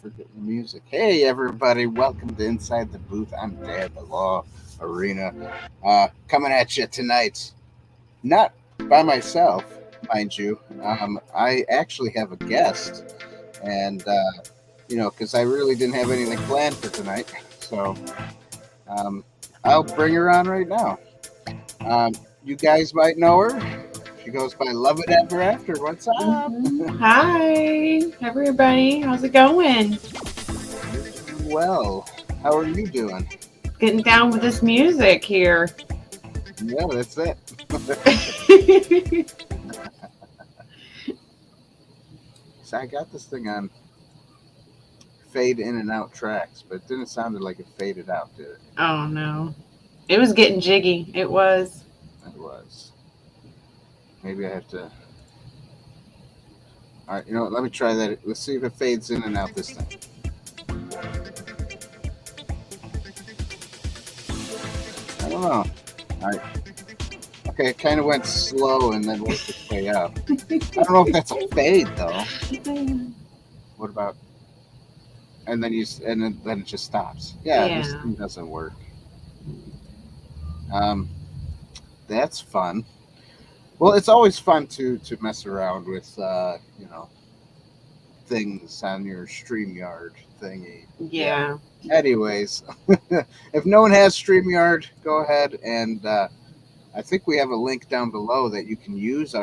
forgetting the music. Hey, everybody, welcome to Inside the Booth. I'm Dad, the Law Arena, coming at you tonight. Not by myself, mind you. I actually have a guest, and because I really didn't have anything planned for tonight, so um, I'll bring her on right now. You guys might know her. She goes by Love It Ever After. What's up? Hi, everybody. How's it going? Well, how are you doing? Getting down with this music here. Yeah, that's it. So I got this thing on fade in and out tracks, but it didn't sound like it faded out, did it? Oh, no. It was getting jiggy. It was. It was. Maybe I have to. All right, you know what? Let me try that. Let's see if it fades in and out this time. I don't know. All right. Okay, it kind of went slow and then worked its way up. I don't know if that's a fade though. What about? And then then it just stops. Yeah, this thing doesn't work. That's fun. Well, it's always fun to mess around with things on your StreamYard thingy. Yeah. Anyways, if no one has StreamYard, go ahead and I think we have a link down below that you can use.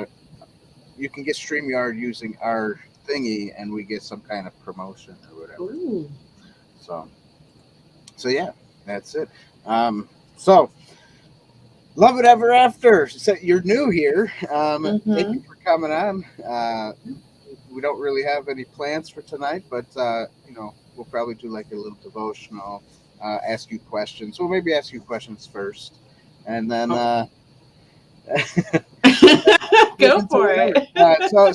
You can get StreamYard using our thingy, and we get some kind of promotion or whatever. Ooh. So yeah, that's it. So Love It Ever After. So you're new here. Thank you for coming on. We don't really have any plans for tonight, but we'll probably do like a little devotional, ask you questions. Well, maybe ask you questions first, and then go for it.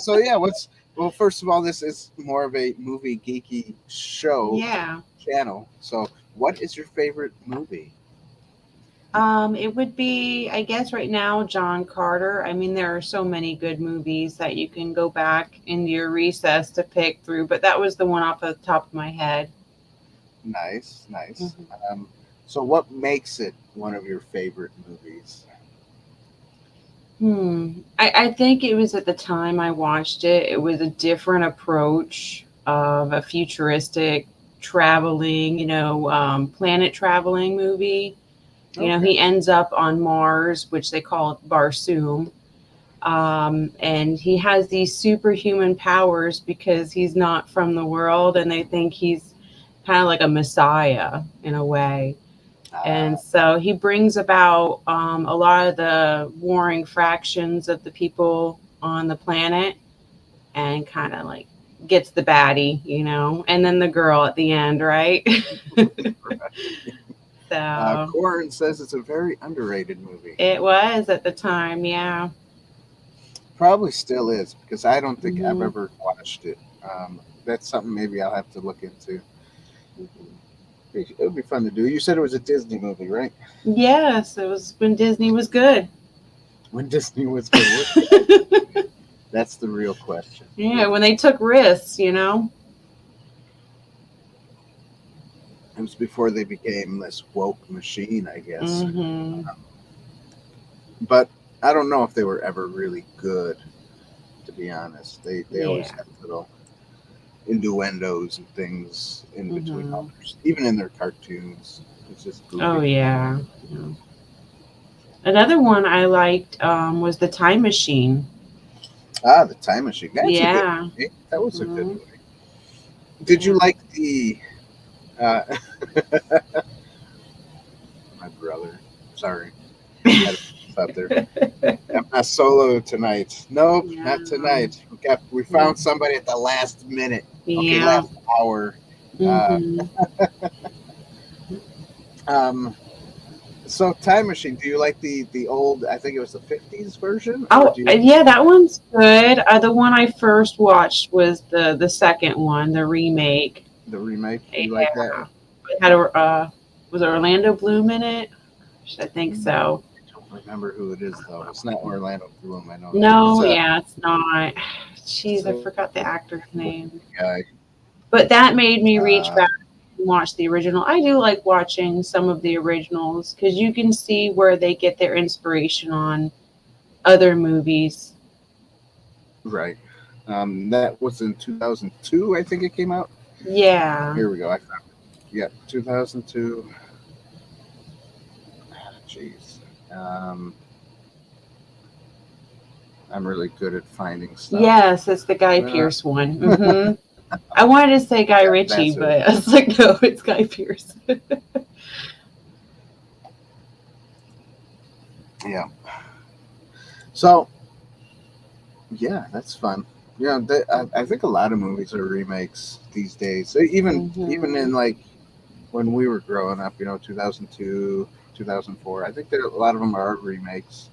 So yeah, well, first of all, this is more of a movie geeky show channel. So, what is your favorite movie? It would be, I guess, right now, John Carter. I mean, there are so many good movies that you can go back into your recess to pick through, but that was the one off the top of my head. Nice. So what makes it one of your favorite movies? I think it was at the time I watched it. It was a different approach of a futuristic traveling, planet traveling movie. He ends up on Mars, which they call Barsoom. And he has these superhuman powers because he's not from the world, and they think he's kind of like a messiah in a way. And so he brings about a lot of the warring fractions of the people on the planet and kind of like gets the baddie, and then the girl at the end, right? So Corin says it's a very underrated movie. It was at the time, yeah. Probably still is, because I don't think I've ever watched it. That's something maybe I'll have to look into. It would be fun to do. You said it was a Disney movie, right? Yes, it was when Disney was good. When Disney was good. That's the real question. Yeah, when they took risks, It was before they became this woke machine, I guess. But I don't know if they were ever really good, to be honest. They always had little innuendos and things in between others, even in their cartoons. It's just goofy. Oh, yeah. Another one I liked was The Time Machine. The Time Machine. That's a good movie. That was a good movie. Did you like the... my brother. Sorry. Up there. I'm not solo tonight. Nope, not tonight. We found somebody at the last minute. Okay, last hour. So Time Machine, do you like the old, I think it was the 50s version? Oh, yeah, that one's good. The one I first watched was the second one, the remake. The remake? You like that? It had was it Orlando Bloom in it? I think so. I don't remember who it is, though. It's not Orlando Bloom, I know. No, it's not. Jeez, I forgot the actor's name. Guy. But that made me reach back and watch the original. I do like watching some of the originals because you can see where they get their inspiration on other movies. Right. That was in 2002, I think it came out. Yeah. Here we go. I found it. Yeah, 2002. Jeez. I'm really good at finding stuff. Yes, it's the Guy Pearce one. Mm-hmm. I wanted to say Guy Ritchie, but I was like, no, it's Guy Pearce. Yeah. So, yeah, that's fun. Yeah, I think a lot of movies are remakes these days. Even in like when we were growing up, 2002, 2004. I think a lot of them are remakes.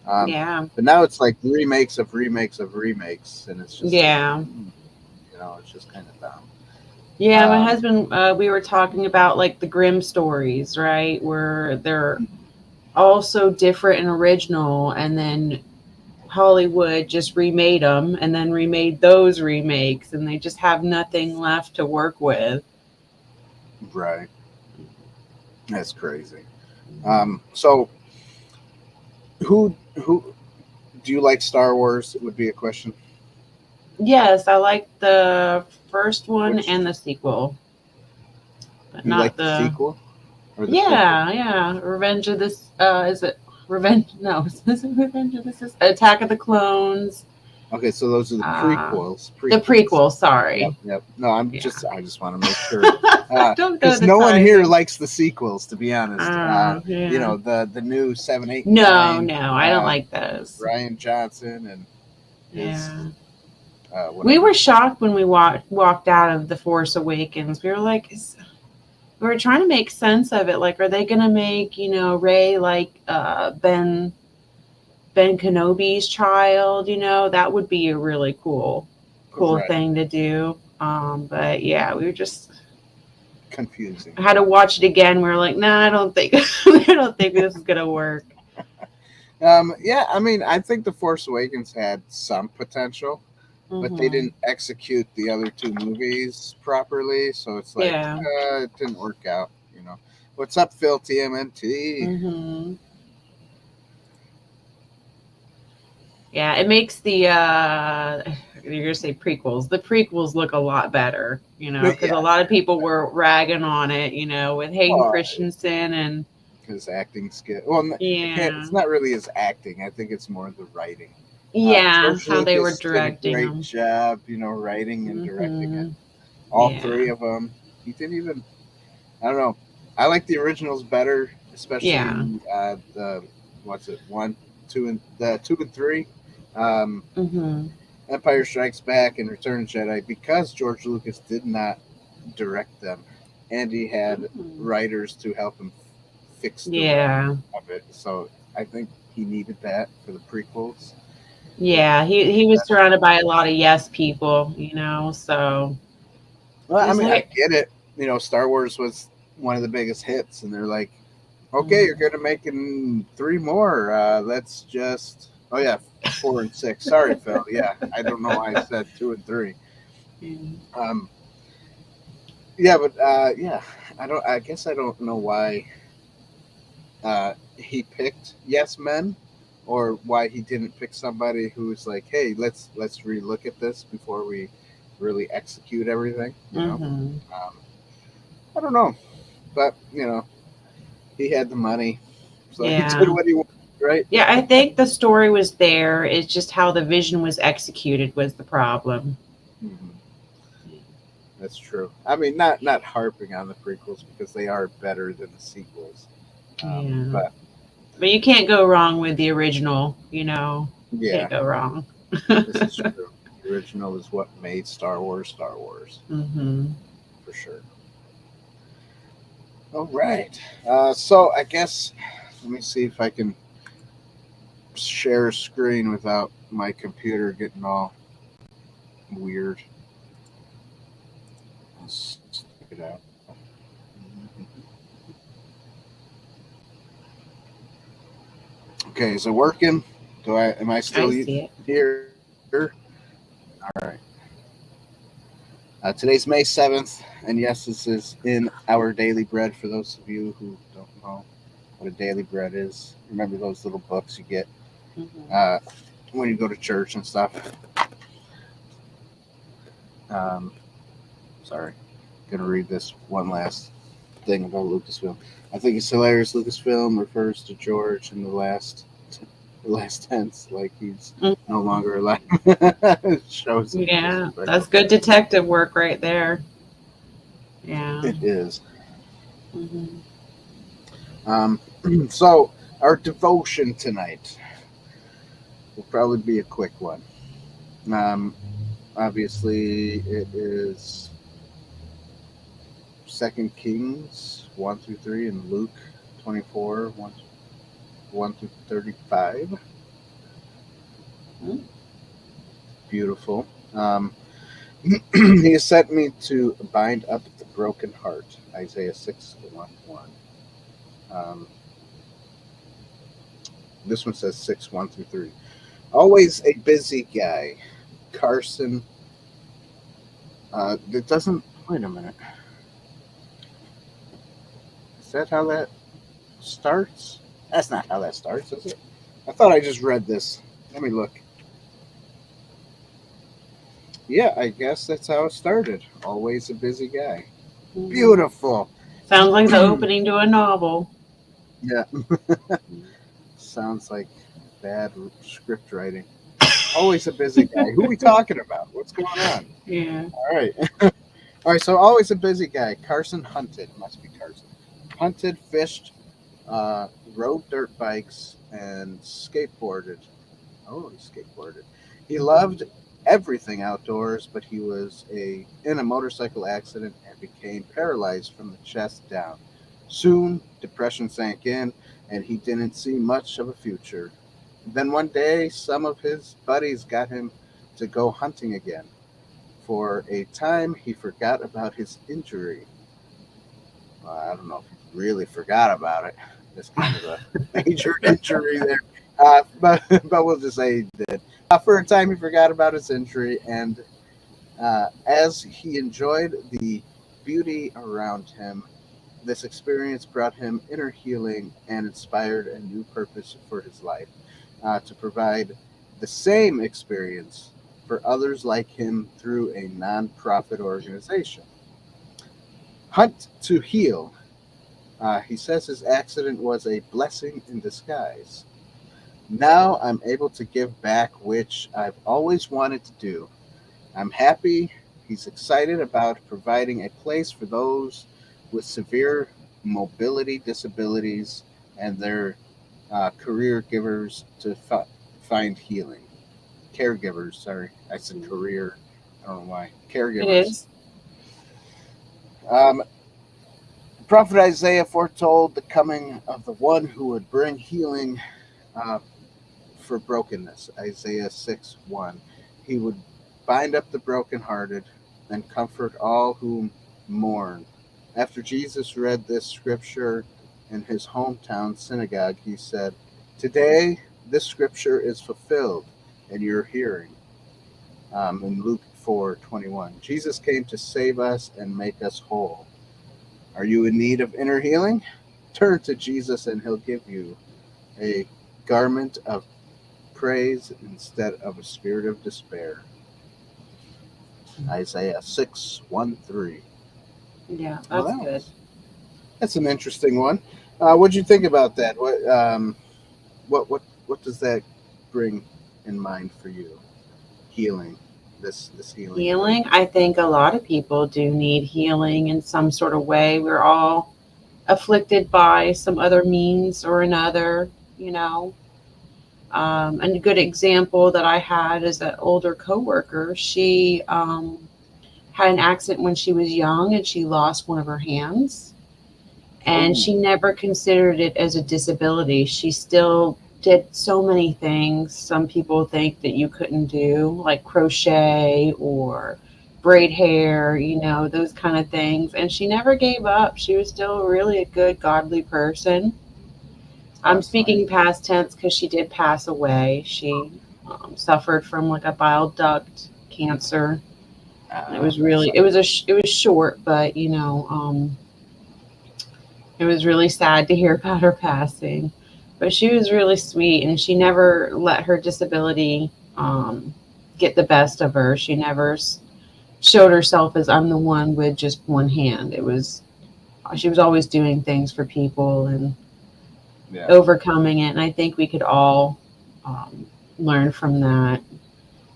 Yeah. But now it's like remakes of remakes of remakes, and it's just it's just kind of dumb. Yeah, my husband, we were talking about like the Grimm stories, right? Where they're all so different and original, and then Hollywood just remade them and then remade those remakes, and they just have nothing left to work with. Right. That's crazy. So who do you like? Star Wars would be a question. Yes, I like the first one and the sequel. But you not like the sequel? Or the yeah. Revenge of this is it Revenge? No, is it Revenge of this? Is Attack of the Clones. Okay, so those are the prequels. The prequels, sorry. Yep. No, I just want to make sure. Because no one here likes the sequels, to be honest. The new 7, 8, 9. No, I don't like those. Rian Johnson and we were shocked when we walked out of The Force Awakens. We were like, we were trying to make sense of it. Like, are they going to make, Rey like Ben Kenobi's child? That would be a really cool thing to do. But yeah, we were just confusing. I had to watch it again. We were like, nah, I don't think this is gonna work. Yeah, I mean, I think The Force Awakens had some potential, but they didn't execute the other two movies properly. So it's like, it didn't work out. What's up, Phil TMNT? Yeah, it makes the you're gonna say prequels. The prequels look a lot better, because a lot of people were ragging on it, with Hayden Christensen and his acting skill. Well, it's not really his acting. I think it's more the writing. Yeah, how they were directing. Did a great job, writing and directing it. All three of them. He didn't even. I don't know. I like the originals better, especially the 1, 2, and 2 and 3. Empire Strikes Back and Return of the Jedi, because George Lucas did not direct them, and he had writers to help him fix the writing of it. So I think he needed that for the prequels. Yeah, he was surrounded by a lot of yes people, so. Well, I mean, I get it. Star Wars was one of the biggest hits, and they're like, okay, you're going to make 3 more. Let's just... Oh, yeah, 4 and 6. Sorry, Phil. Yeah, I don't know why I said 2 and 3. Yeah, but, I guess I don't know why he picked yes men, or why he didn't pick somebody who's like, hey, let's relook at this before we really execute everything. I don't know, but he had the money, so he did what he wanted, right? Yeah, I think the story was there. It's just how the vision was executed was the problem. That's true. I mean, not harping on the prequels, because they are better than the sequels. But you can't go wrong with the original, You can't go wrong. This is true. The original is what made Star Wars. For sure. All right. So I guess, let me see if I can share a screen without my computer getting all weird. Let's check it out. Okay, is it working? Am I still here? All right. Today's May 7th, and yes, this is in our daily bread. For those of you who don't know what a daily bread is, remember those little books you get when you go to church and stuff. Sorry, gonna read this one last thing about Lucasfilm. I think it's hilarious. Lucasfilm refers to George in the last tense, like he's no longer alive. Shows. Yeah, that's good detective work right there. Yeah, it is. Mm-hmm. So our devotion tonight will probably be a quick one. Obviously, it is 2 Kings 1-3 and Luke 24 1-35. Beautiful. He has sent me to bind up the broken heart. Isaiah 6:1-1. This one says 6:1-3. Always a busy guy. Carson. It doesn't. Wait a minute. Is that how that starts? That's not how that starts, is it? I thought I just read this. Let me look. Yeah, I guess that's how it started. Always a busy guy. Beautiful. Sounds like the opening to a novel. Yeah. Sounds like bad script writing. Always a busy guy. Who are we talking about? What's going on? Yeah. All right. All right, so always a busy guy. Carson hunted. Must be Carson. Hunted, fished, rode dirt bikes, and skateboarded. Oh, he skateboarded. He loved everything outdoors, but he was in a motorcycle accident and became paralyzed from the chest down. Soon, depression sank in, and he didn't see much of a future. Then one day, some of his buddies got him to go hunting again. For a time, he forgot about his injury. Well, I don't know if he really forgot about it. It's kind of a major injury there. But we'll just say he did. For a time, he forgot about his injury, and as he enjoyed the beauty around him, this experience brought him inner healing and inspired a new purpose for his life, to provide the same experience for others like him through a non-profit organization. Hunt to Heal. He says his accident was a blessing in disguise. Now I'm able to give back, which I've always wanted to do. I'm happy. He's excited about providing a place for those with severe mobility disabilities and their career givers to find healing. Caregivers, sorry. I said career. I don't know why. Caregivers. It is. Prophet Isaiah foretold the coming of the one who would bring healing for brokenness. Isaiah 6:1. He would bind up the brokenhearted and comfort all who mourn. After Jesus read this scripture in his hometown synagogue, he said, "Today this scripture is fulfilled in your hearing." In Luke 4:21. Jesus came to save us and make us whole. Are you in need of inner healing? Turn to Jesus and he'll give you a garment of praise instead of a spirit of despair. Isaiah 6:1-3. Yeah, that's good. That's an interesting one. What'd you think about that? What does that bring in mind for you? Healing. This healing. Healing. I think a lot of people do need healing in some sort of way. We're all afflicted by some other means or another, you know. And a good example that I had is an older coworker. She had an accident when she was young and she lost one of her hands. And she never considered it as a disability. She still did so many things some people think that you couldn't do, like crochet or braid hair, you know, those kind of things. And she never gave up. She was still really a good, godly person. I'm speaking past tense because she did pass away. She suffered from like a bile duct cancer. It was really, it was short, but it was really sad to hear about her passing. But she was really sweet, and she never let her disability get the best of her. She never showed herself as I'm the one with just one hand. It was she was always doing things for people and overcoming it. And I think we could all learn from that.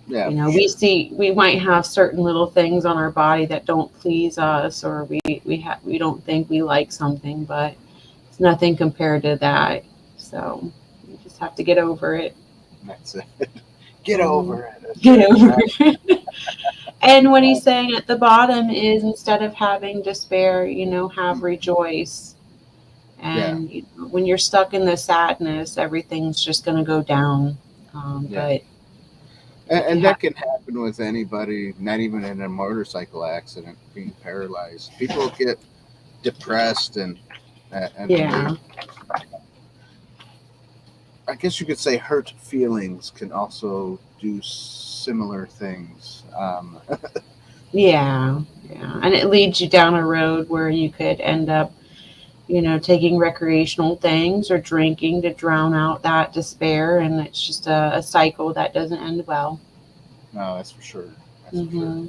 Yeah, we might have certain little things on our body that don't please us, or we don't think we like something, but it's nothing compared to that. So you just have to get over it. That's it. Get over it. Get over it. And what he's saying at the bottom is, instead of having despair, have rejoice. And when you're stuck in the sadness, everything's just going to go down. But and that can happen with anybody, not even in a motorcycle accident, being paralyzed. People get depressed and I guess you could say hurt feelings can also do similar things. And it leads you down a road where you could end up, taking recreational things or drinking to drown out that despair, and it's just a cycle that doesn't end well. No, that's for sure. That's for sure.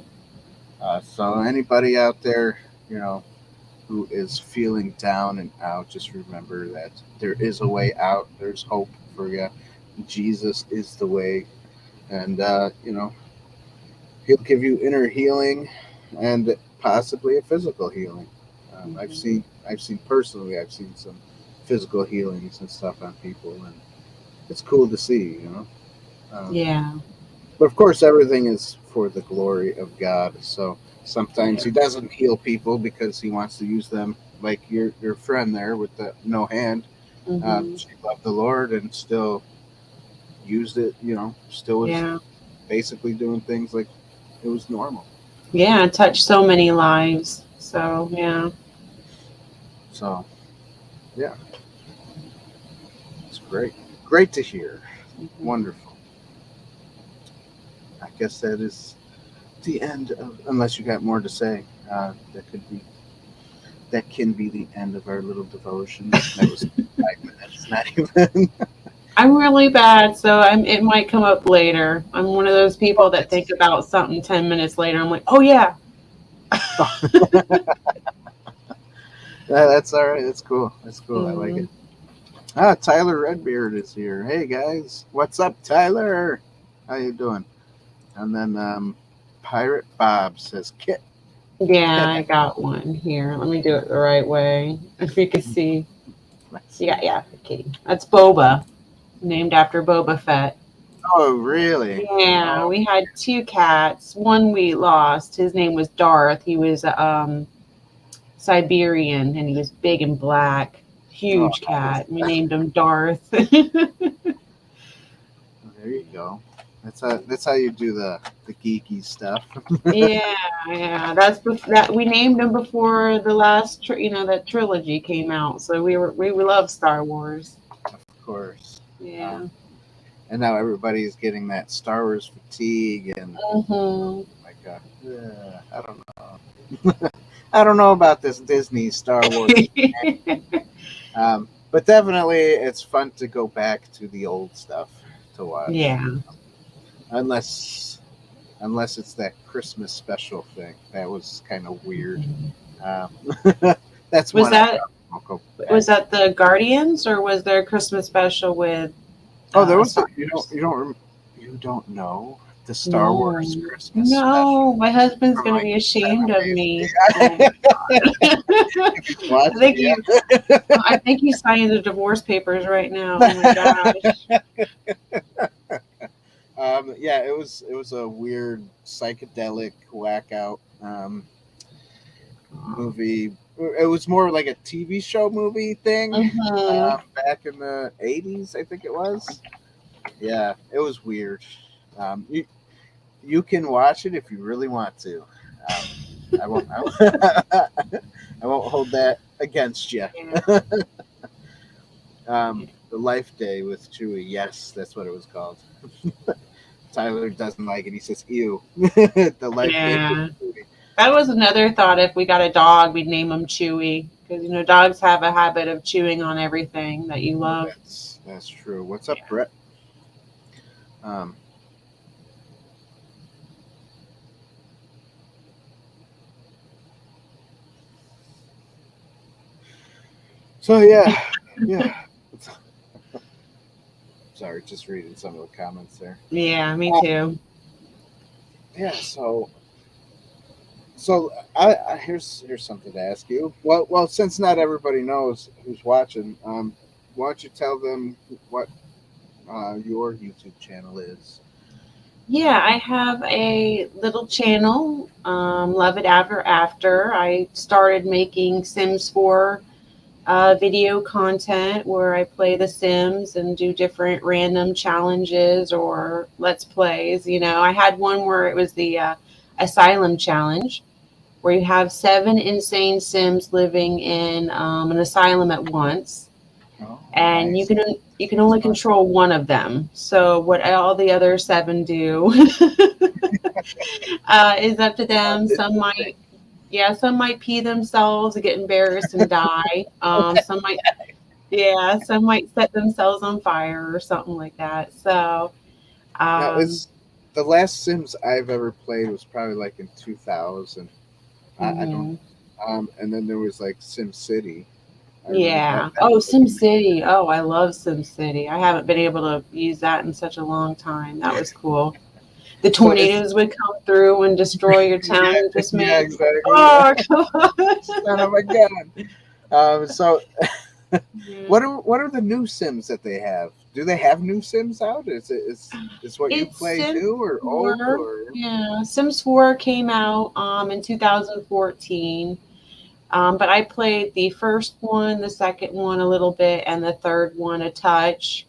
So anybody out there, who is feeling down and out, just remember that there is a way out. There's hope for you. Jesus is the way, and he'll give you inner healing and possibly a physical healing. I've seen personally, I've seen some physical healings and stuff on people, and it's cool to see, But of course, everything is for the glory of God. So sometimes he doesn't heal people because he wants to use them, like your friend there with the no hand. She loved the Lord and still used it, still was basically doing things like it was normal. Yeah, it touched so many lives. So, yeah. So, yeah. It's great. Great to hear. Wonderful. I guess that is the end of, unless you got more to say, that can be the end of our little devotion. That was 5 minutes, not even. I'm really bad, so it might come up later. I'm one of those people that think about something 10 minutes later. I'm like, oh yeah. That's all right. That's cool. That's cool. I like it. Tyler Redbeard is here. Hey guys, what's up, Tyler? How you doing? And then Pirate Bob says, Kit. Yeah, I got one here. Let me do it the right way. If you can see. Yeah, kitty. That's Boba, named after Boba Fett. Oh, really? Yeah, we had 2 cats. One we lost. His name was Darth. He was Siberian, and he was big and black. Huge cat. We named him Darth. There you go. That's how you do the geeky stuff. yeah. That we named him before the last that trilogy came out. So we love Star Wars. Of course. Yeah. And now everybody's getting that Star Wars fatigue, and like I don't know. I don't know about this Disney Star Wars. But definitely it's fun to go back to the old stuff to watch. Yeah. Unless it's that Christmas special thing. That was kind of weird. That's was that the Guardians, or was there a Christmas special with? There was. You don't know the Star Wars Christmas special? No, my husband's going to be ashamed of me. I think he's signing the divorce papers right now. Oh my gosh. It was a weird psychedelic whack-out movie. It was more like a TV show movie thing back in the 80s, I think it was. Yeah, it was weird. You can watch it if you really want to. I won't hold that against you. The Life Day with Chewie. Yes, that's what it was called. Tyler doesn't like it. He says, "Ew." The leg. Yeah. That was another thought. If we got a dog, we'd name him Chewy, because dogs have a habit of chewing on everything that you love. That's true. What's up, Brett? So yeah. Sorry, just reading some of the comments there. Yeah, me too. Yeah. So I here's something to ask you. Well, since not everybody knows who's watching, why don't you tell them what your YouTube channel is? Yeah, I have a little channel, Love It Ever After. I started making Sims 4 video content where I play The Sims and do different random challenges or Let's Plays. I had one where it was the Asylum Challenge, where you have 7 insane Sims living in an asylum at once. Oh, and nice. you can only control one of them. So what all the other 7 do is up to them. Some might pee themselves and get embarrassed and die. Some might set themselves on fire or something like that. So now, is the last Sims I've ever played was probably like in 2000. I don't. And then there was like Sim City. Yeah. Oh, SimCity. Oh, I love SimCity. I haven't been able to use that in such a long time. That was cool. The tornadoes would come through and destroy your town. Yeah, Just yeah, exactly. Oh, come on. Son of a gun. So, what are the new Sims that they have? Do they have new Sims out? Is what you play Sims new or 4, old? Or? Yeah, Sims 4 came out in 2014. But I played the first one, the second one a little bit, and the third one a touch.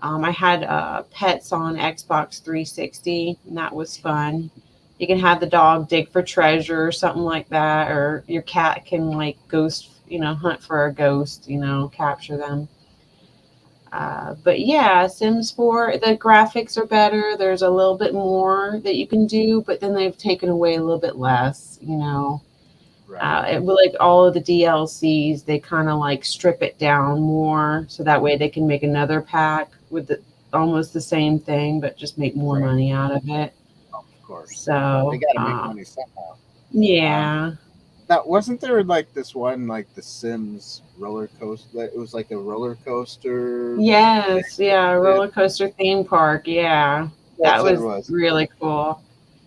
I had pets on Xbox 360, and that was fun. You can have the dog dig for treasure or something like that, or your cat can like ghost, hunt for a ghost, capture them. But yeah, Sims 4, the graphics are better. There's a little bit more that you can do, but then they've taken away a little bit less, Right. Like all of the DLCs, they kind of like strip it down more, so that way they can make another pack with almost the same thing, but just make more money out of it. Of course. So they got to make money somehow. Yeah. Now, wasn't there like this one, like the Sims roller coaster? It was like a roller coaster. Yes, yeah, roller coaster theme park. Yeah, that was really cool.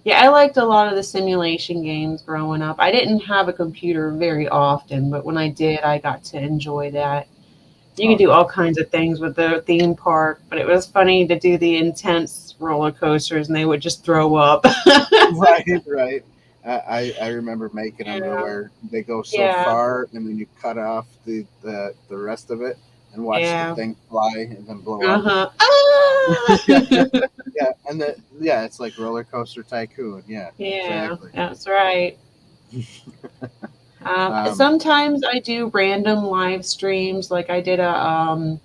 Yeah, I liked a lot of the simulation games growing up. I didn't have a computer very often, but when I did, I got to enjoy that. You could do all kinds of things with the theme park, but it was funny to do the intense roller coasters and they would just throw up. Right. I remember making them to where they go so far and then you cut off the rest of it and watch the thing fly and then blow up. Yeah, and it's like Roller Coaster Tycoon. Yeah, exactly. That's right. Sometimes I do random live streams. Like I did I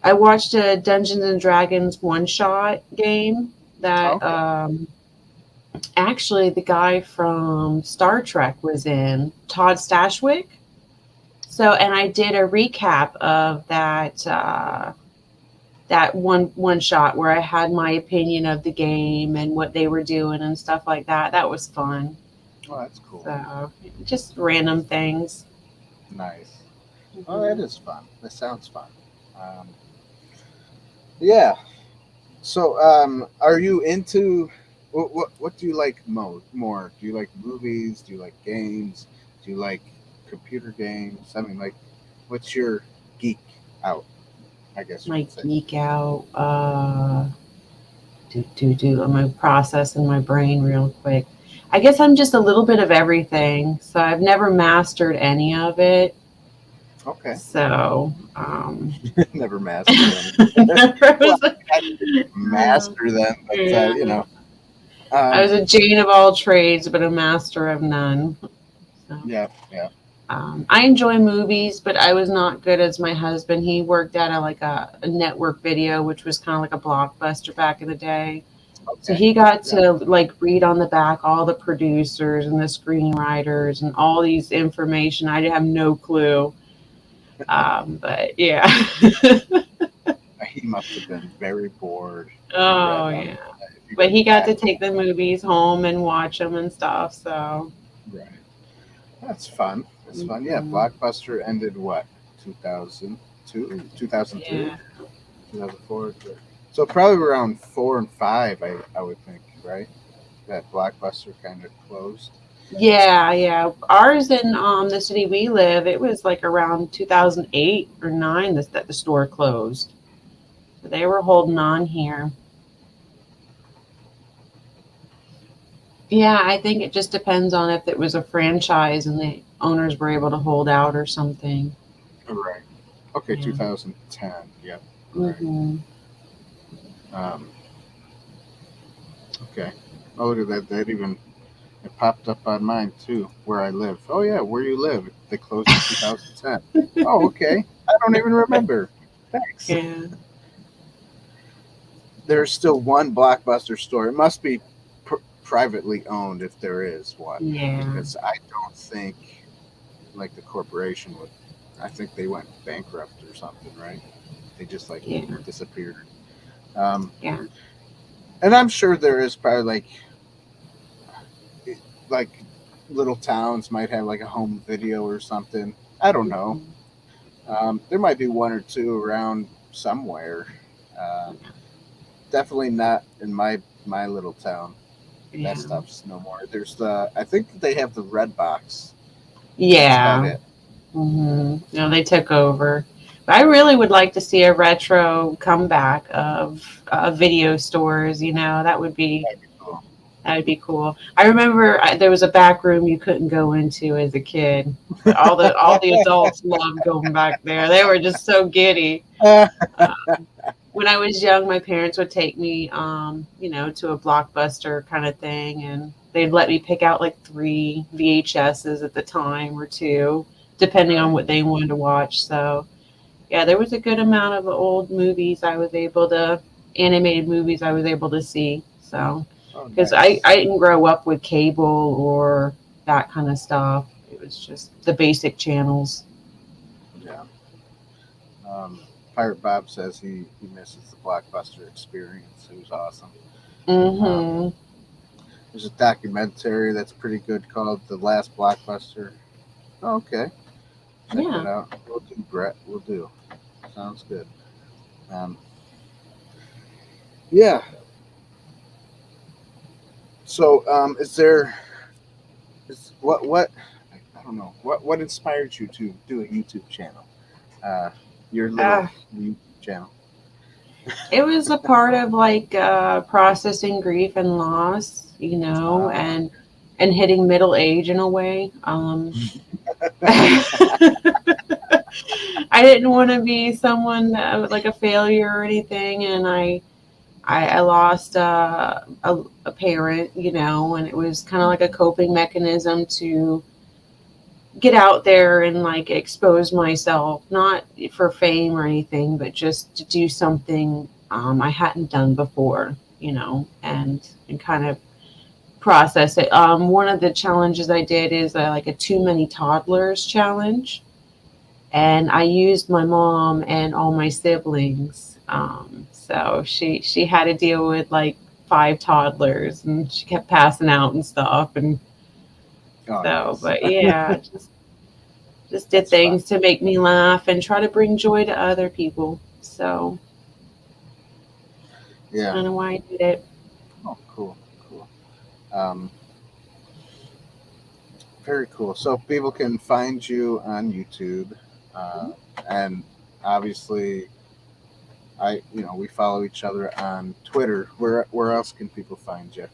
watched a Dungeons and Dragons one-shot game that actually the guy from Star Trek was in, Todd Stashwick. So, and I did a recap of that one shot where I had my opinion of the game and what they were doing and stuff like that. That was fun. Oh, that's cool. So, just random things. Nice. Oh, that is fun. That sounds fun. Yeah. So, are you into what do you like more? Do you like movies? Do you like games? Do you like computer games? I mean, like, what's your geek out? I guess my geek out. Am I processing my brain real quick? I guess I'm just a little bit of everything. So I've never mastered any of it. Okay. So never mastered them. Master them, but I was a Jane of all trades, but a master of none. So. Yeah. I enjoy movies, but I was not good as my husband. He worked at a network video, which was kind of like a Blockbuster back in the day. So Okay. he got Yeah. to like read on the back all the producers and the screenwriters and all these information. I have no clue. But yeah. He must have been very bored if he Oh read on yeah. if he But read he the got to back. take the movies home and watch them and stuff. So Right. That's fun. That's fun. Yeah. mhm. Blockbuster ended what? 2002, 2003, Yeah. 2004. So probably around 4 and 5, I would think, right? That Blockbuster kind of closed. Yeah, yeah. Ours in the city we live, it was like around 2008 or 9 that the store closed. So they were holding on here. Yeah, I think it just depends on if it was a franchise and the owners were able to hold out or something. Right. Okay, Yeah. 2010. Yep. Right. Hmm. Um, okay. Oh, look at that. That even it popped up on mine too, where I live. Oh yeah, where you live? They closed in 2010. Oh, okay. I don't even remember. Thanks. Yeah. There's still one Blockbuster store. It must be privately owned if there is one, Yeah. because I don't think like the corporation would. I think they went bankrupt or something, right? They just like Yeah. disappeared. Um, Yeah. and I'm sure there is probably like little towns might have like a home video or something. I don't know. Mhm. There might be one or two around somewhere. Uh, Definitely not in my little town. That Yeah. stuff's no more. There's the I think they have the red box. That's about Yeah. it. No, they took over. But I really would like to see a retro comeback of video stores. That'd be cool. That would be cool. I remember there was a back room you couldn't go into as a kid, but all the adults loved going back there. They were just so giddy. Uh, when I was young, my parents would take me, to a Blockbuster kind of thing, and they'd let me pick out like 3 VHSs at the time or two, depending on Right. what they wanted to watch. So yeah, there was a good amount of old movies animated movies I was able to see. So Oh, because I, nice. I didn't grow up with cable or that kind of stuff. It was just the basic channels. Yeah. Um, Pirate Bob says he misses the Blockbuster experience. It was awesome. Um, Hmm. there's a documentary that's pretty good called The Last Blockbuster. Oh, okay. Check that Yeah. out. We'll do, Brett. We'll do. Sounds good. Um, yeah. So, what I don't know what inspired you to do a YouTube channel? Uh, your little Uh, YouTube channel. it was a part of like processing grief and loss, Ah, and hitting middle age in a way. I didn't want to be someone like a failure or anything, and I lost a parent, and it was kind of like a coping mechanism to get out there and like expose myself, not for fame or anything, but just to do something I hadn't done before, and kind of process it. One of the challenges I did is like a too many toddlers challenge, and I used my mom and all my siblings. So she had to deal with like 5 toddlers, and she kept passing out and stuff, and oh, so. nice. But yeah, just did That's fun. things to make me laugh and try to bring joy to other people. So that's Yeah. kind of why I did it. Oh, cool, cool. Um, Very cool. So people can find you on YouTube, uh, and obviously, we follow each other on Twitter. Where else can people find you?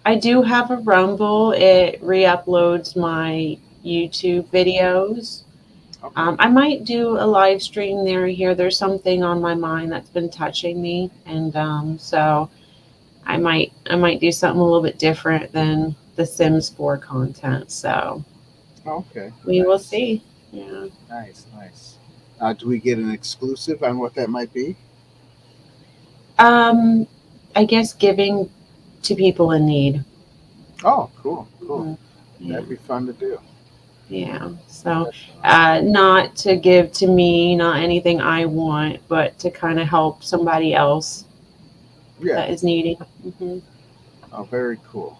I do have a Rumble. It re-uploads my YouTube videos. Okay. I might do a live stream there or here. There's something on my mind that's been touching me, and so I might do something a little bit different than the Sims 4 content. So Okay. We will Nice. see. Yeah. Nice. Nice. Do we get an exclusive on what that might be? Um, I guess giving to people in need. Oh, cool. Cool. Mhm. Yeah. That'd be fun to do. Yeah. So, Definitely. not to give to me, not anything I want, but to kind of help somebody else Yeah. that is needing. Hmm. Oh, very cool.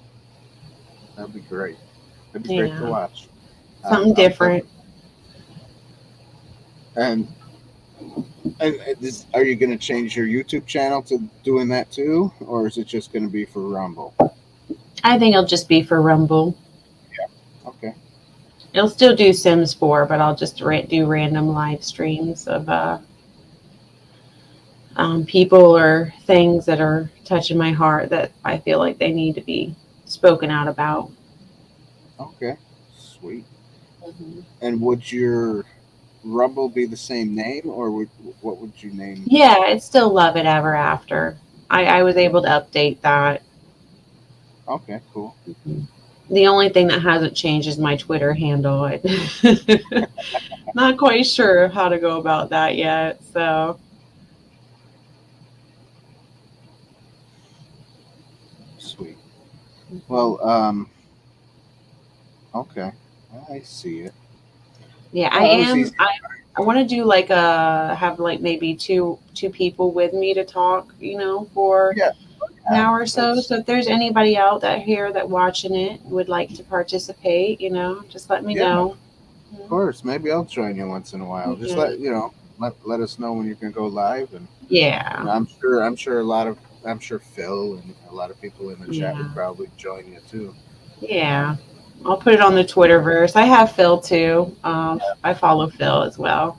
That'd be great. That'd be great to Yeah. watch. Something I'll different. definitely. And are you going to change your YouTube channel to doing that too, or is it just going to be for Rumble? I think it'll just be for Rumble. Okay. It'll still do Sims 4, but I'll just do random live streams of people or things that are touching my heart that I feel like they need to be spoken out about. Okay. Sweet. Mhm. And would your Rumble be the same name, or what would you name? Yeah, it's still Love It Ever After. I was able to update that. Okay. Cool. Mhm. The only thing that hasn't changed is my Twitter handle. Not quite sure how to go about that yet. So, Sweet. mhm. Well. Okay. I see it. Yeah, I Oh, it was am. easy. I want to do like have like maybe two people with me to talk, for Yeah. an Yeah. hour or so. That's So if there's anybody out that here that watching it would like to participate, just let me yeah. know. Of course. Maybe I'll join you once in a while. Just Yeah. let us know when you can go live, and Yeah. I'm sure I'm sure Phil and a lot of people in the chat Yeah. would probably join you too. Yeah. I'll put it on the Twitterverse. I have Phil too. I follow Phil as well.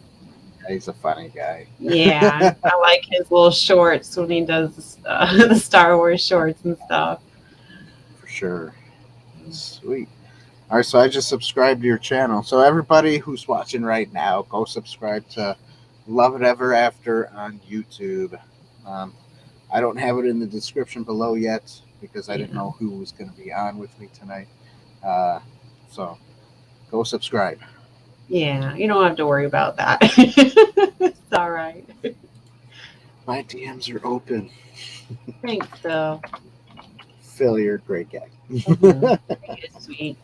Yeah, he's a funny guy. Yeah, I like his little shorts when he does the Star Wars shorts and stuff. For sure. Sweet. All right, so I just subscribed to your channel. So everybody who's watching right now, go subscribe to Love It Ever After on YouTube. Um, I don't have it in the description below yet because I didn't Yeah. know who was going to be on with me tonight. Uh, so go subscribe. Yeah, you don't have to worry about that. It's all right. My DMs are open. Thanks, Phil. Phil, you're a great guy. Mm-hmm. He is sweet.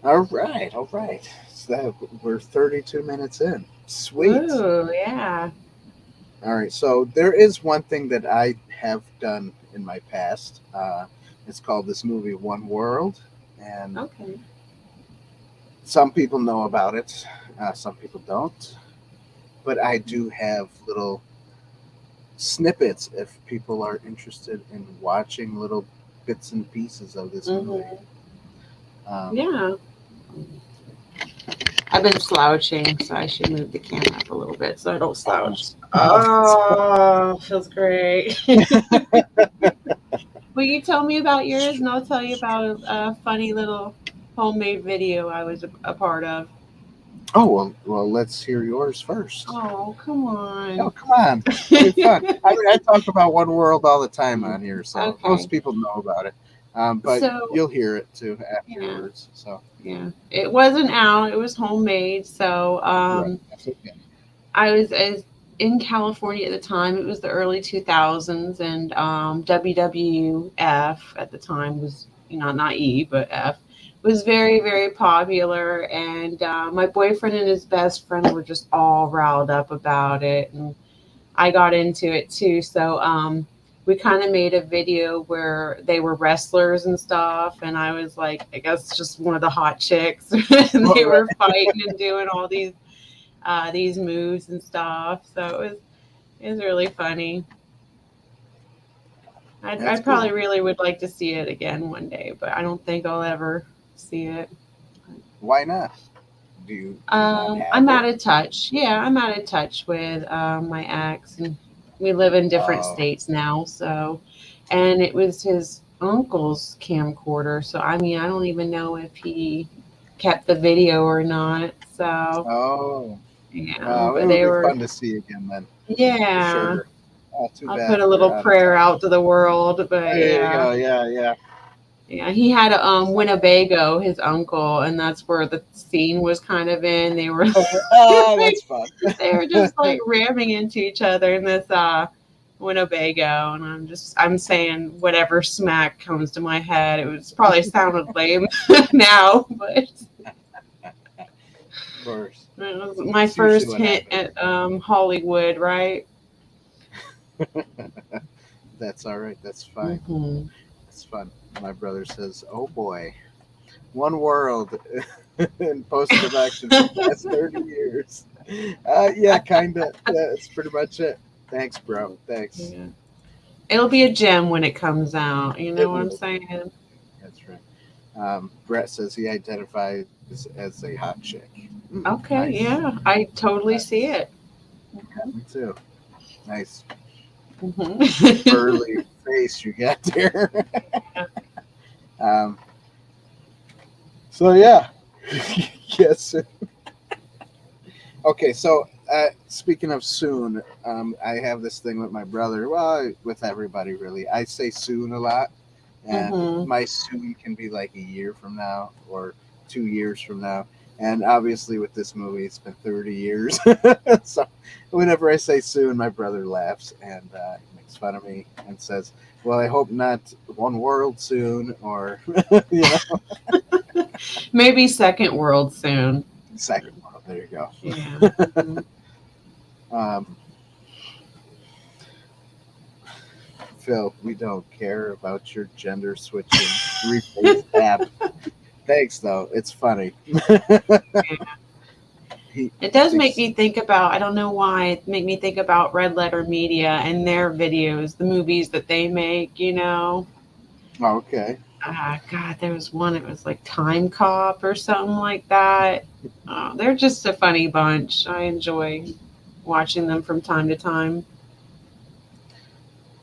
All right, all right. So we're 32 minutes in. Sweet. Ooh, yeah. All right. So there is one thing that I have done in my past. It's called this movie One World, and Okay. some people know about it. Some people don't. But I do have little snippets if people are interested in watching little bits and pieces of this movie. Mm-hmm. Um, Yeah. I've been slouching, so I should move the camera up a little bit so I don't slouch. Oh, feels great. Will you tell me about yours, and I'll tell you about a funny little homemade video I was a part of. oh well. Let's hear yours first. Oh, come Oh, on. come on. It'll be fun. I mean, I talk about One World all the time on here, so most Okay. people know about it. But So, you'll hear it too yeah, afterwards. So, yeah. It wasn't out, it was homemade. So, right. That's okay. I was in California at the time. It was the early 2000s, and WWF at the time was, not E, but F, was very, very popular. And my boyfriend and his best friend were just all riled up about it. And I got into it too. So we kind of made a video where they were wrestlers and stuff. And I was like, I guess just one of the hot chicks. And All they right. were fighting and doing all these moves and stuff. So it was really funny. I That's probably cool. really would like to see it again one day, but I don't think I'll ever see it. Why not? Do you not I'm have out it? of touch. Yeah, I'm out of touch with my ex, and we live in different Oh, states now. So, and it was his uncle's camcorder. So, I mean, I don't even know if he kept the video or not. So, oh. yeah, Well, it but would they be were, fun to see again then, for yeah. sure. Oh, too I'll put bad a we're little out of prayer touch. out to the world, but There you yeah. go. Yeah, yeah. Yeah, he had a Winnebago, his uncle, and that's where the scene was kind of in. They were Oh, that's fun. they were just like ramming into each other in this Winnebago, and I'm saying whatever smack comes to my head. It was probably sounded lame now, but Of course. it was my It's usually first what hint happens. at Hollywood, right? That's all right. That's fine. Hmm. It's fun. My brother says, "Oh boy, one world in post production for the past 30 years." Yeah, kinda. That's pretty much it. Thanks, bro. Thanks. Yeah. It'll be a gem when it comes out. You It know what I'm will. saying? That's right. Brett says he identifies as a hot chick. Okay, Nice. yeah, I totally see Nice. it. Yeah, me too. Nice Mhm. burly face you got there. um, so yeah, yes. Okay, so speaking of soon, I have this thing with my brother. Well, with everybody really. I say soon a lot, and Mhm. my soon can be like a year from now or 2 years from now. And obviously, with this movie, it's been 30 years. So whenever I say soon, my brother laughs and he makes fun of me and says, "Well, I hope not one world soon," or you know, Maybe second world soon. second world. There you go. Yeah. Mhm. Um, Phil, we don't care about your gender switching replace app. Thanks, though. It's funny. It He does make thinks, me think about, I don't know why, it make me think about Red Letter Media and their videos, the movies that they make, you know. oh, okay. God, there was one, it was like Time Cop or something like that. They're just a funny bunch. I enjoy watching them from time to time.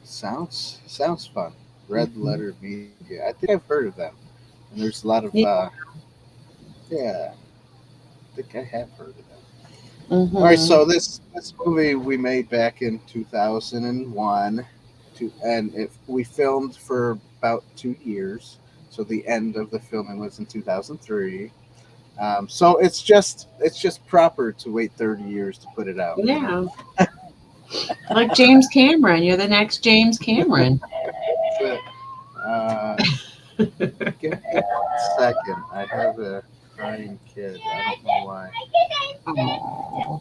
Sounds fun. Red Hmm. Letter Media. I think I've heard of them. And there's a lot of Yeah. yeah. I think I have heard of them. All right, Hmm. so this movie we made back in 2001, and we filmed for about 2 years. So the end of the filming was in 2003. So it's just proper to wait 30 years to put it out. You know. Yeah. Like James Cameron. You're the next James Cameron. But, give me 1 second. I have a crying kid. I don't know why. Aw,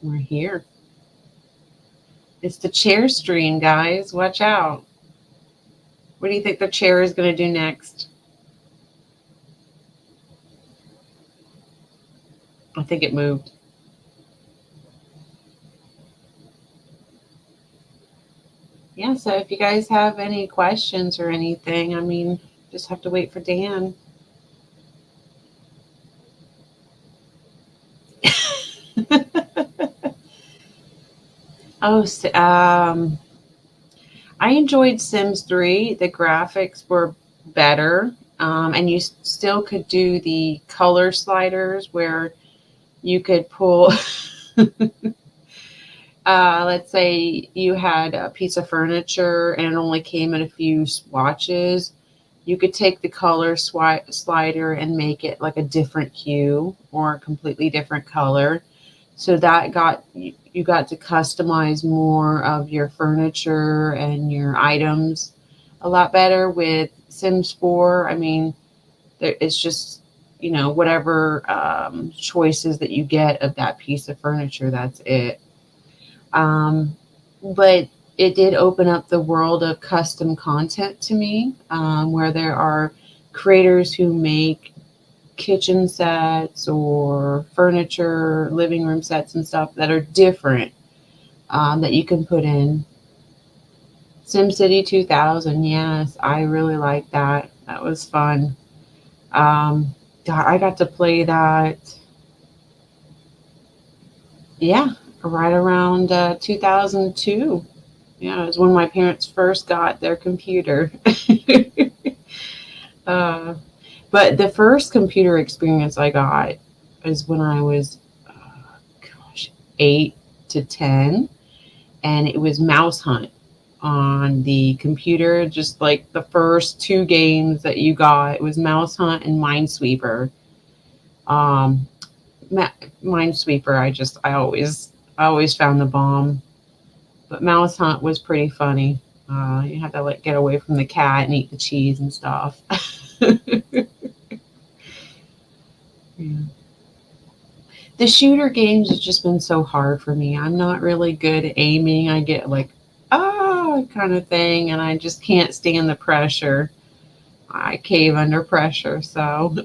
we're here. It's the chair stream, guys. Watch out. What do you think the chair is going to do next? I think it moved. Yeah, so if you guys have any questions or anything, I mean, just have to wait for Dan. Oh, I enjoyed Sims 3. The graphics were better, and you still could do the color sliders where you could pull. Let's say you had a piece of furniture and it only came in a few swatches. You could take the color slider and make it like a different hue or a completely different color. So that you got to customize more of your furniture and your items a lot better with Sims 4. I mean, it's just, whatever choices that you get of that piece of furniture, that's it. But it did open up the world of custom content to me, where there are creators who make kitchen sets or furniture, living room sets, and stuff that are different, that you can put in. SimCity 2000, yes, I really like that. That was fun. Um, I got to play that, yeah, right around 2002. Yeah, it was when my parents first got their computer. uh, but the first computer experience I got is when I was, gosh, 8 to 10, and it was Mouse Hunt on the computer. Just like the first two games that you got, it was Mouse Hunt and Minesweeper. Um, Minesweeper, I always found the bomb, but Mouse Hunt was pretty funny. You had to like get away from the cat and eat the cheese and stuff. Yeah. The shooter games has just been so hard for me. I'm not really good at aiming. I get like, oh, kind of thing, and I just can't stand the pressure. I cave under pressure, so.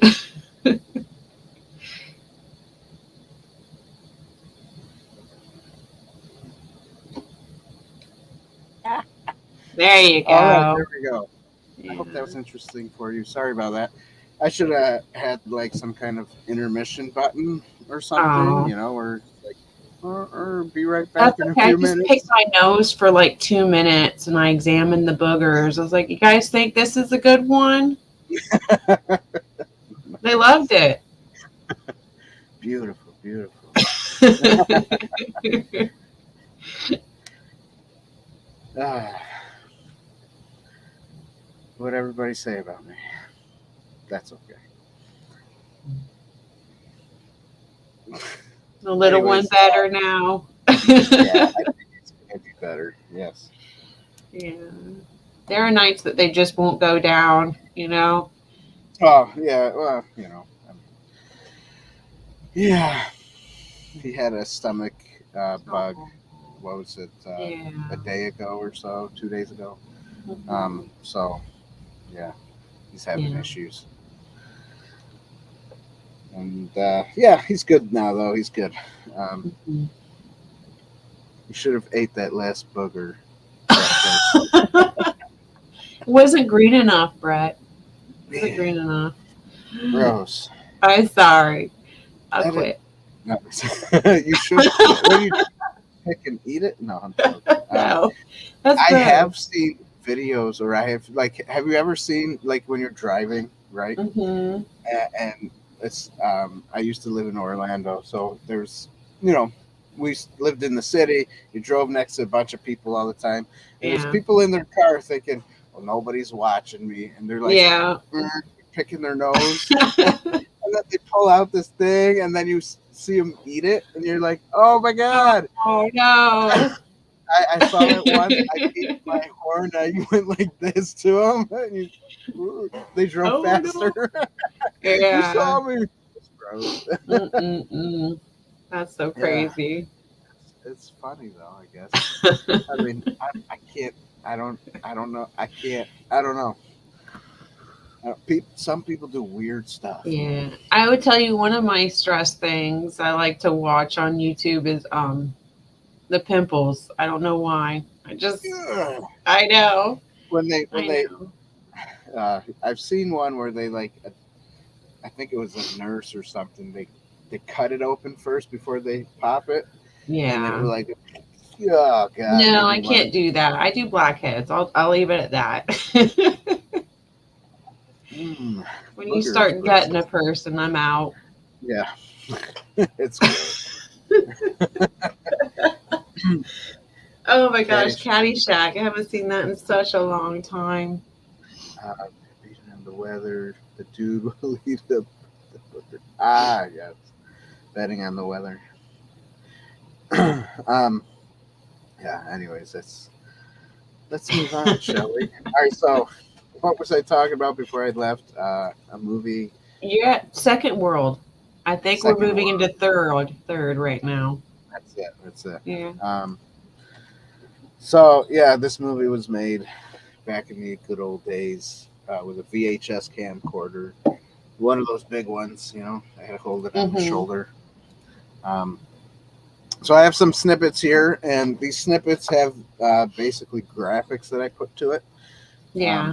There you All right, go. there we go. I hope that Yeah. was interesting for you. Sorry about that. I should have had like some kind of intermission button or something, Oh, or like, or be right back that's in a okay. I few just picked minutes. my nose for like 2 minutes and I examined the boogers. I was like, you guys think this is a good one? They loved it. Beautiful, beautiful. Ah, what everybody say about me? That's okay. The little one Anyways, better now. yeah, I think it's gonna be better. Yes. Yeah. There are nights that they just won't go down, Oh, yeah. Well, yeah. He had a stomach bug. Oh, What was it? yeah. A day ago or so, 2 days ago. Mhm. So yeah, he's having Yeah. issues. And yeah, he's good now though. He's good. Um, Mhm. you should have ate that last booger. It wasn't green enough, Brett. It wasn't green enough. Gross. I'm sorry. I'll That is, quit. no, you should quit. What do you pick and eat it? No, I'm joking. No, that's I gross. have seen videos, or I have like, have you ever seen like when you're driving, right? Hmm. And it's I used to live in Orlando, so there's you know we lived in the city. You drove next to a bunch of people all the time, and there's Yeah. people in their car thinking, "Well, nobody's watching me," and they're like Yeah. picking their nose, and then they pull out this thing, and then you see them eat it, and you're like, "Oh my god!" Oh no. I saw it once. I peeked my horn. I went like this to them, and they drove Oh faster. no. You Yeah. saw me. It's gross. Mm-mm-mm. That's so Yeah, crazy. it's funny though. I guess. I mean, I can't. I don't know. I can't. I don't know. Some people do weird stuff. Yeah. I would tell you one of my stress things I like to watch on YouTube is the pimples. I don't know why. Ugh. I know. When I they know. I've seen one where they like I think it was a nurse or something. They cut it open first before they pop it, and it was Yeah. like, oh god, No, made I me want can't do that. I do blackheads. I'll leave it at that. mm, When you booger is start gross. gutting a person, I'm out. Yeah, it's gross. Oh my gosh, Caddyshack. Caddyshack. I haven't seen that in such a long time. Uh, Beating in the weather. The dude will eat the booger. Ah, yes. Betting on the weather. um. Yeah. Anyways, let's move on, shall we? All right. So, what was I talking about before I left? A movie. You're at second world. I think we're Second moving one. into third right now. That's it. That's it. Yeah. Um. So yeah, this movie was made back in the good old days with a VHS camcorder, one of those big ones. I had to hold it on my Mm-hmm. shoulder. Um, so I have some snippets here, and these snippets have basically graphics that I put to it. Yeah.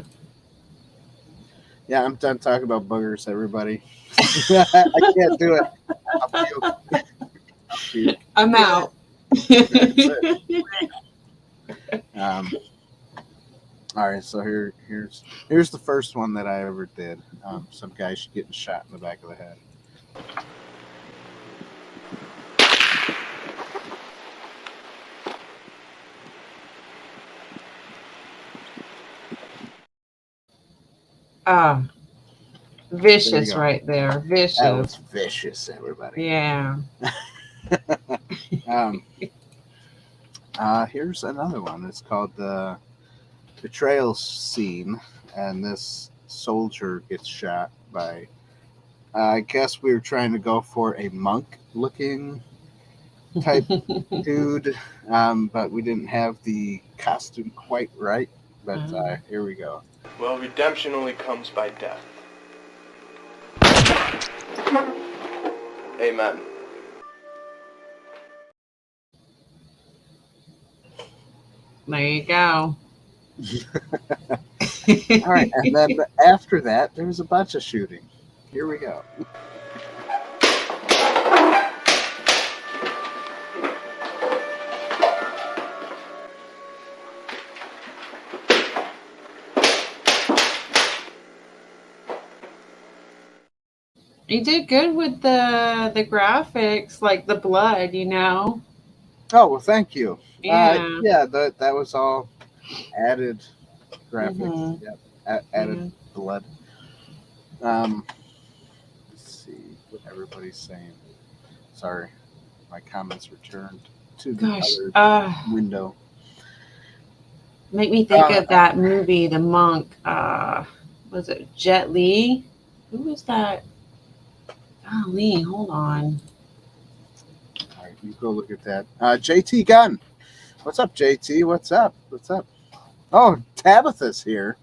Yeah, I'm done talking about boogers, everybody. I can't do it. I'll puke. I'll puke. I'm out. That's it. All right, so here's the first one that I ever did. Some guy getting shot in the back of the head. Ah, There you vicious go. right there. That Vicious. was vicious, everybody. Yeah. Um, Here's another one. It's called the betrayal scene, and this soldier gets shot by. I guess we were trying to go for a monk-looking type dude, but we didn't have the costume quite right. But here we go. Well, redemption only comes by death. Amen. There you go. All right, and then after that, there was a bunch of shooting. Here we go. You did good with the graphics, like the blood, you know. Oh well, thank you. Yeah. Yeah, that was all added graphics. Mhm. Yep, added blood. Let's see what everybody's saying. Sorry, my comments returned to the Gosh, other window. make me think of that movie, The Monk. Was it Jet Li? Who was that? Golly, hold on. All right, you go look at that. JT Gunn. What's up, JT? What's up? What's up? Oh, Tabitha's here.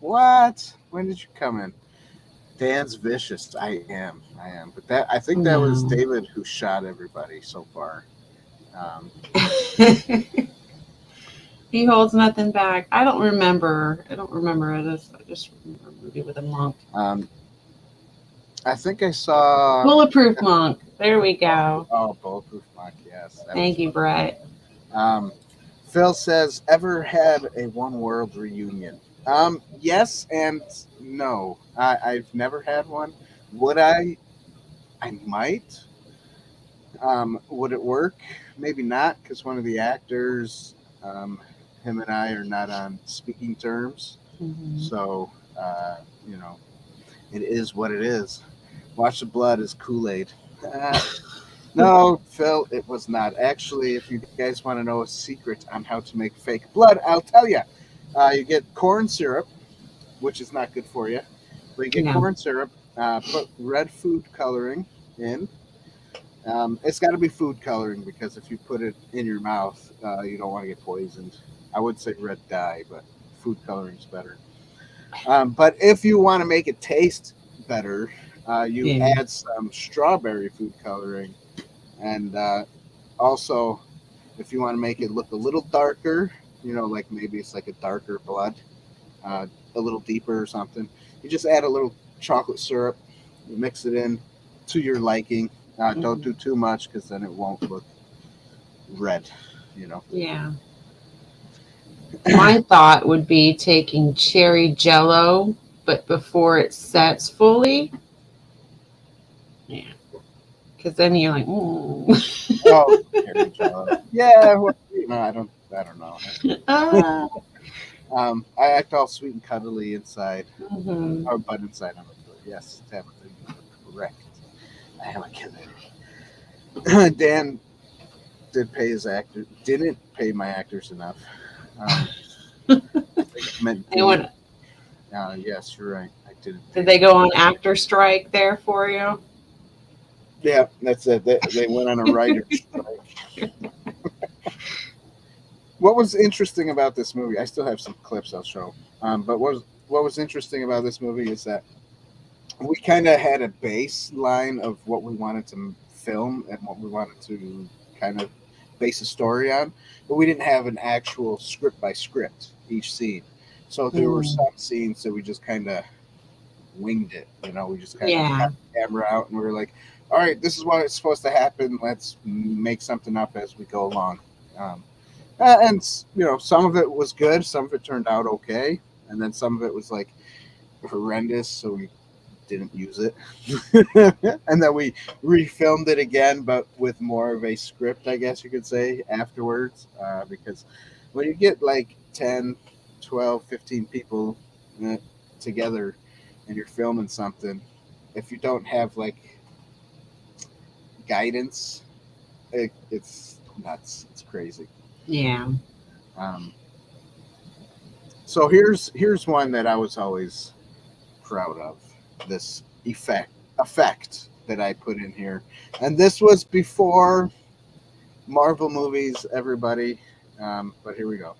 What? When did you come in? Dan's vicious. I am. But I think that was David who shot everybody so far. He holds nothing back. I don't remember this. I just remember a movie with a monk. I think I saw Bulletproof Monk. There we go. Oh, Bulletproof Monk. Yes. Thank you, Brett. Phil says, ever had a One World reunion? Yes and no. I've never had one. Would I? I might. Would it work? Maybe not, because one of the actors, him and I are not on speaking terms. Mm-hmm. So, it is what it is. Watch the Blood is Kool-Aid. No, Phil, it was not. Actually, if you guys want to know a secret on how to make fake blood, I'll tell you. You get corn syrup, which is not good for you. But you get corn syrup, put red food coloring in. It's got to be food coloring, because if you put it in your mouth, you don't want to get poisoned. I would say red dye, but food coloring is better. But if you want to make it taste better, you add some strawberry food coloring. And also, if you want to make it look a little darker, like maybe it's like a darker blood, a little deeper or something, you just add a little chocolate syrup, you mix it in to your liking. Don't do too much, because then it won't look red, Yeah. My thought would be taking cherry Jello, but before it sets fully. Yeah. Because then you're like, Oh, cherry Jello. Yeah. Well, I don't know. I act all sweet and cuddly inside, or but inside I'm a killer. Yes, Tabitha, you are correct. I am a killer. Dan didn't pay my actors enough. I think it meant yes, you're right. I didn't. Did they go on actor strike there for you? Yeah, that's it. They went on a writer's strike. What was interesting about this movie? I still have some clips I'll show. But what was interesting about this movie is that we kind of had a baseline of what we wanted to film and what we wanted to kind of base a story on, but we didn't have an actual script by script each scene. So there were some scenes that we just kind of winged it. We just kind of got the camera out and we were like, all right, this is what it's supposed to happen. Let's make something up as we go along. And some of it was good, some of it turned out okay, and then some of it was like horrendous, so we didn't use it. And then we refilmed it again, but with more of a script, I guess you could say, afterwards, because when you get like 10, 12, 15 people, together and you're filming something, if you don't have like guidance, it's nuts. It's crazy. Yeah. So here's one that I was always proud of. This effect that I put in here, and this was before Marvel movies, everybody. But here we go.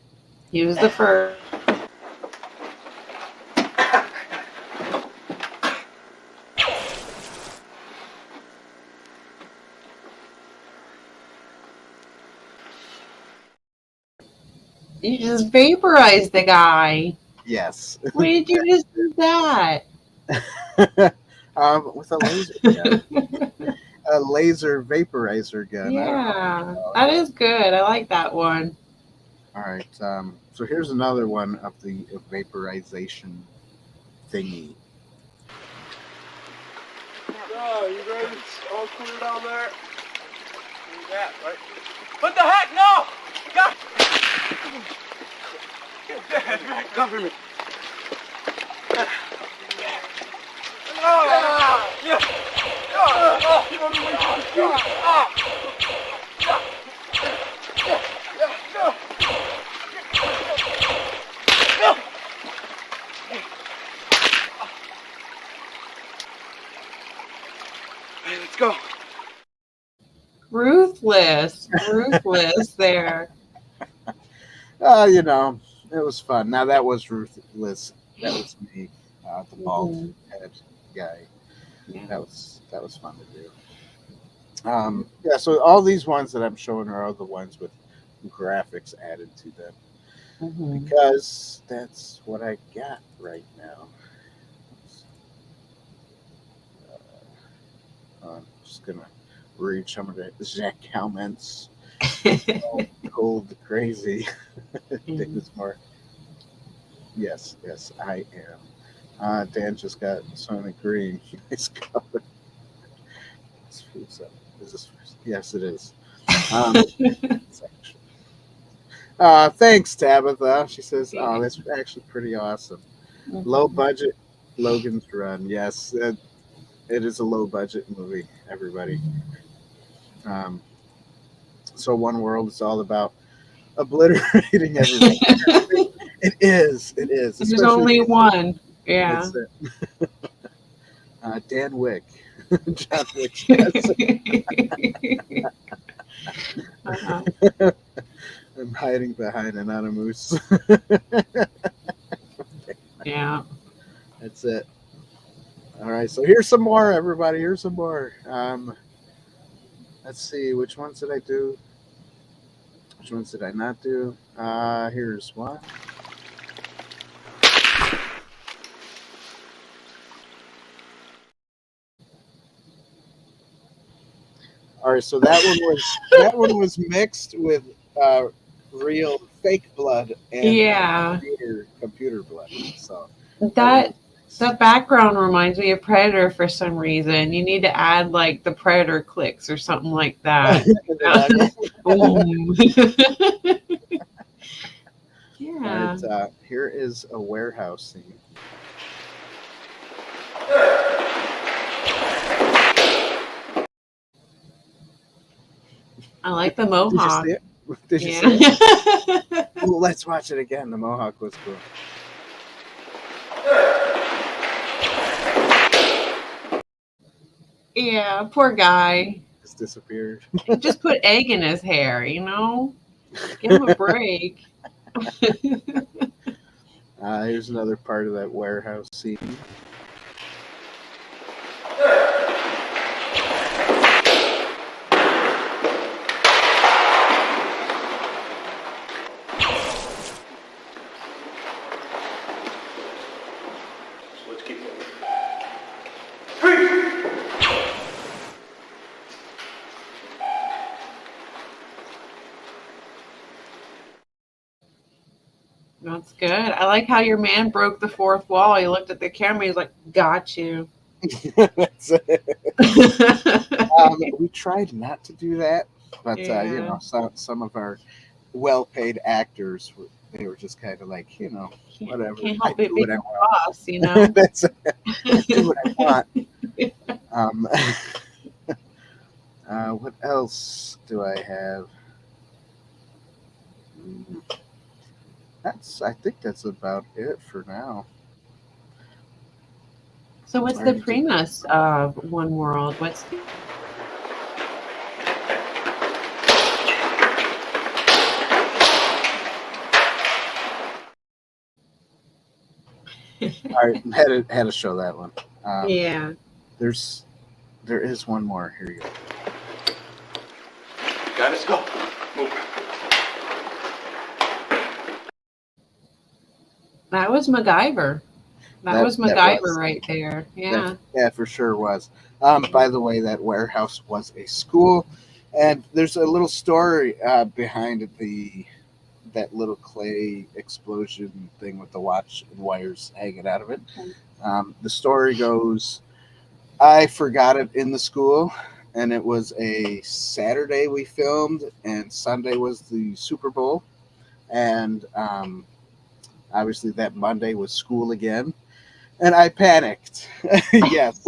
He was the first. You just vaporized the guy. Yes. Why did you just do that? With a laser gun. A laser vaporizer gun. Yeah, that is good. I like that one. All right. So here's another one of the vaporization thingy. Oh, you guys all clear down there? Yeah, right. What the heck? No! God! Cover me. Oh, yeah. Hey, let's go. Ruthless there. You know, it was fun. Now that was ruthless. That was me, the bald head guy. Yeah. That was fun to do. Yeah. So all these ones that I'm showing are all the ones with graphics added to them because that's what I got right now. I'm just gonna read some of the Zach comments. Cold crazy. David's more. Yes, I am. Dan just got Sonic Green. It's covered. Is this first? Yes, it is. Thanks, Tabitha. She says, "Oh, that's actually pretty awesome." Low budget, Logan's Run. Yes, it is a low budget movie. Everybody. So One World is all about obliterating everything. It is. There's only one. Yeah. Dan Wick. John Wick. Yes. I'm hiding behind Anonymous. Yeah. That's it. All right. So here's some more, everybody. Here's some more. Let's see. Which ones did I do? Which ones did I not do? Here's one. All right, so that one was mixed with real fake blood and computer blood. So that background reminds me of Predator for some reason. You need to add like the Predator clicks or something like that. Yeah. Right, here is a warehouse scene. I like the mohawk. Did you see it? Well, let's watch it again. The mohawk was cool. Yeah, poor guy. Just disappeared. Just put egg in his hair, you know? Give him a break. Here's another part of that warehouse scene. That's good. I like how your man broke the fourth wall. He looked at the camera. He's like, "Got you." That's it. We tried not to do that, but you know, some of our well-paid actors they were just kind of like, Can't, whatever. can't I help it do be what I the want. boss, you know. That's I do what I want. What else do I have? I think that's about it for now. So what's the premise of One World? What's the All right, had to show that one. yeah. There is one more. Here you go. Guys, let's go. Move. That was MacGyver. That was MacGyver right there. Yeah. Yeah, for sure was. By the way, that warehouse was a school, and there's a little story behind that little clay explosion thing with the watch and wires hanging out of it. The story goes, I forgot it in the school, and it was a Saturday we filmed, and Sunday was the Super Bowl, and obviously that Monday was school again, and I panicked. Yes,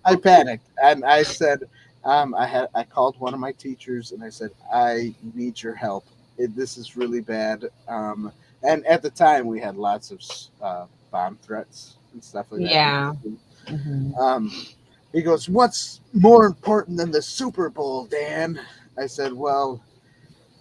I panicked, and I said, I called one of my teachers, and I said, I need your help. This is really bad. And at the time, we had lots of bomb threats and stuff like that. Yeah. Mm-hmm. He goes, what's more important than the Super Bowl, Dan? I said, well,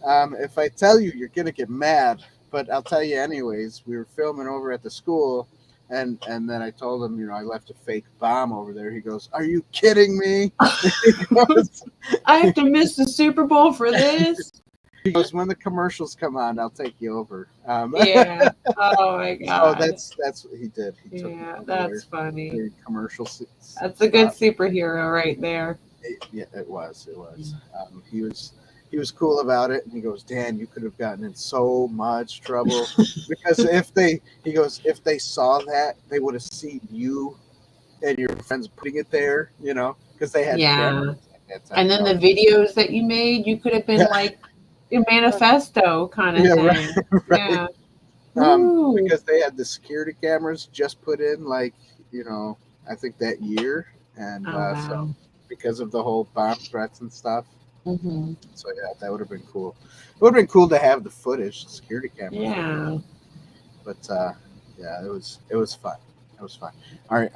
if I tell you, you're going to get mad, but I'll tell you anyways. We were filming over at the school, and then I told him, I left a fake bomb over there. He goes, are you kidding me? I have to miss the Super Bowl for this? He goes, when the commercials come on, I'll take you over. Yeah. Oh my God. So that's what he did. He took me over that's there. funny. The commercial. That's a good superhero right there. It was. He was cool about it, and he goes, Dan, you could have gotten in so much trouble because if they saw that, they would have seen you and your friends putting it there, because they had cameras at that time. And then the videos that you made, you could have been like a manifesto kind of thing. Right. Yeah. Because they had the security cameras just put in, I think that year, and so because of the whole bomb threats and stuff. Mm-hmm. So yeah, that would have been cool. It would have been cool to have the footage, the security cameras. Yeah. But yeah, it was fun. It was fun. All right.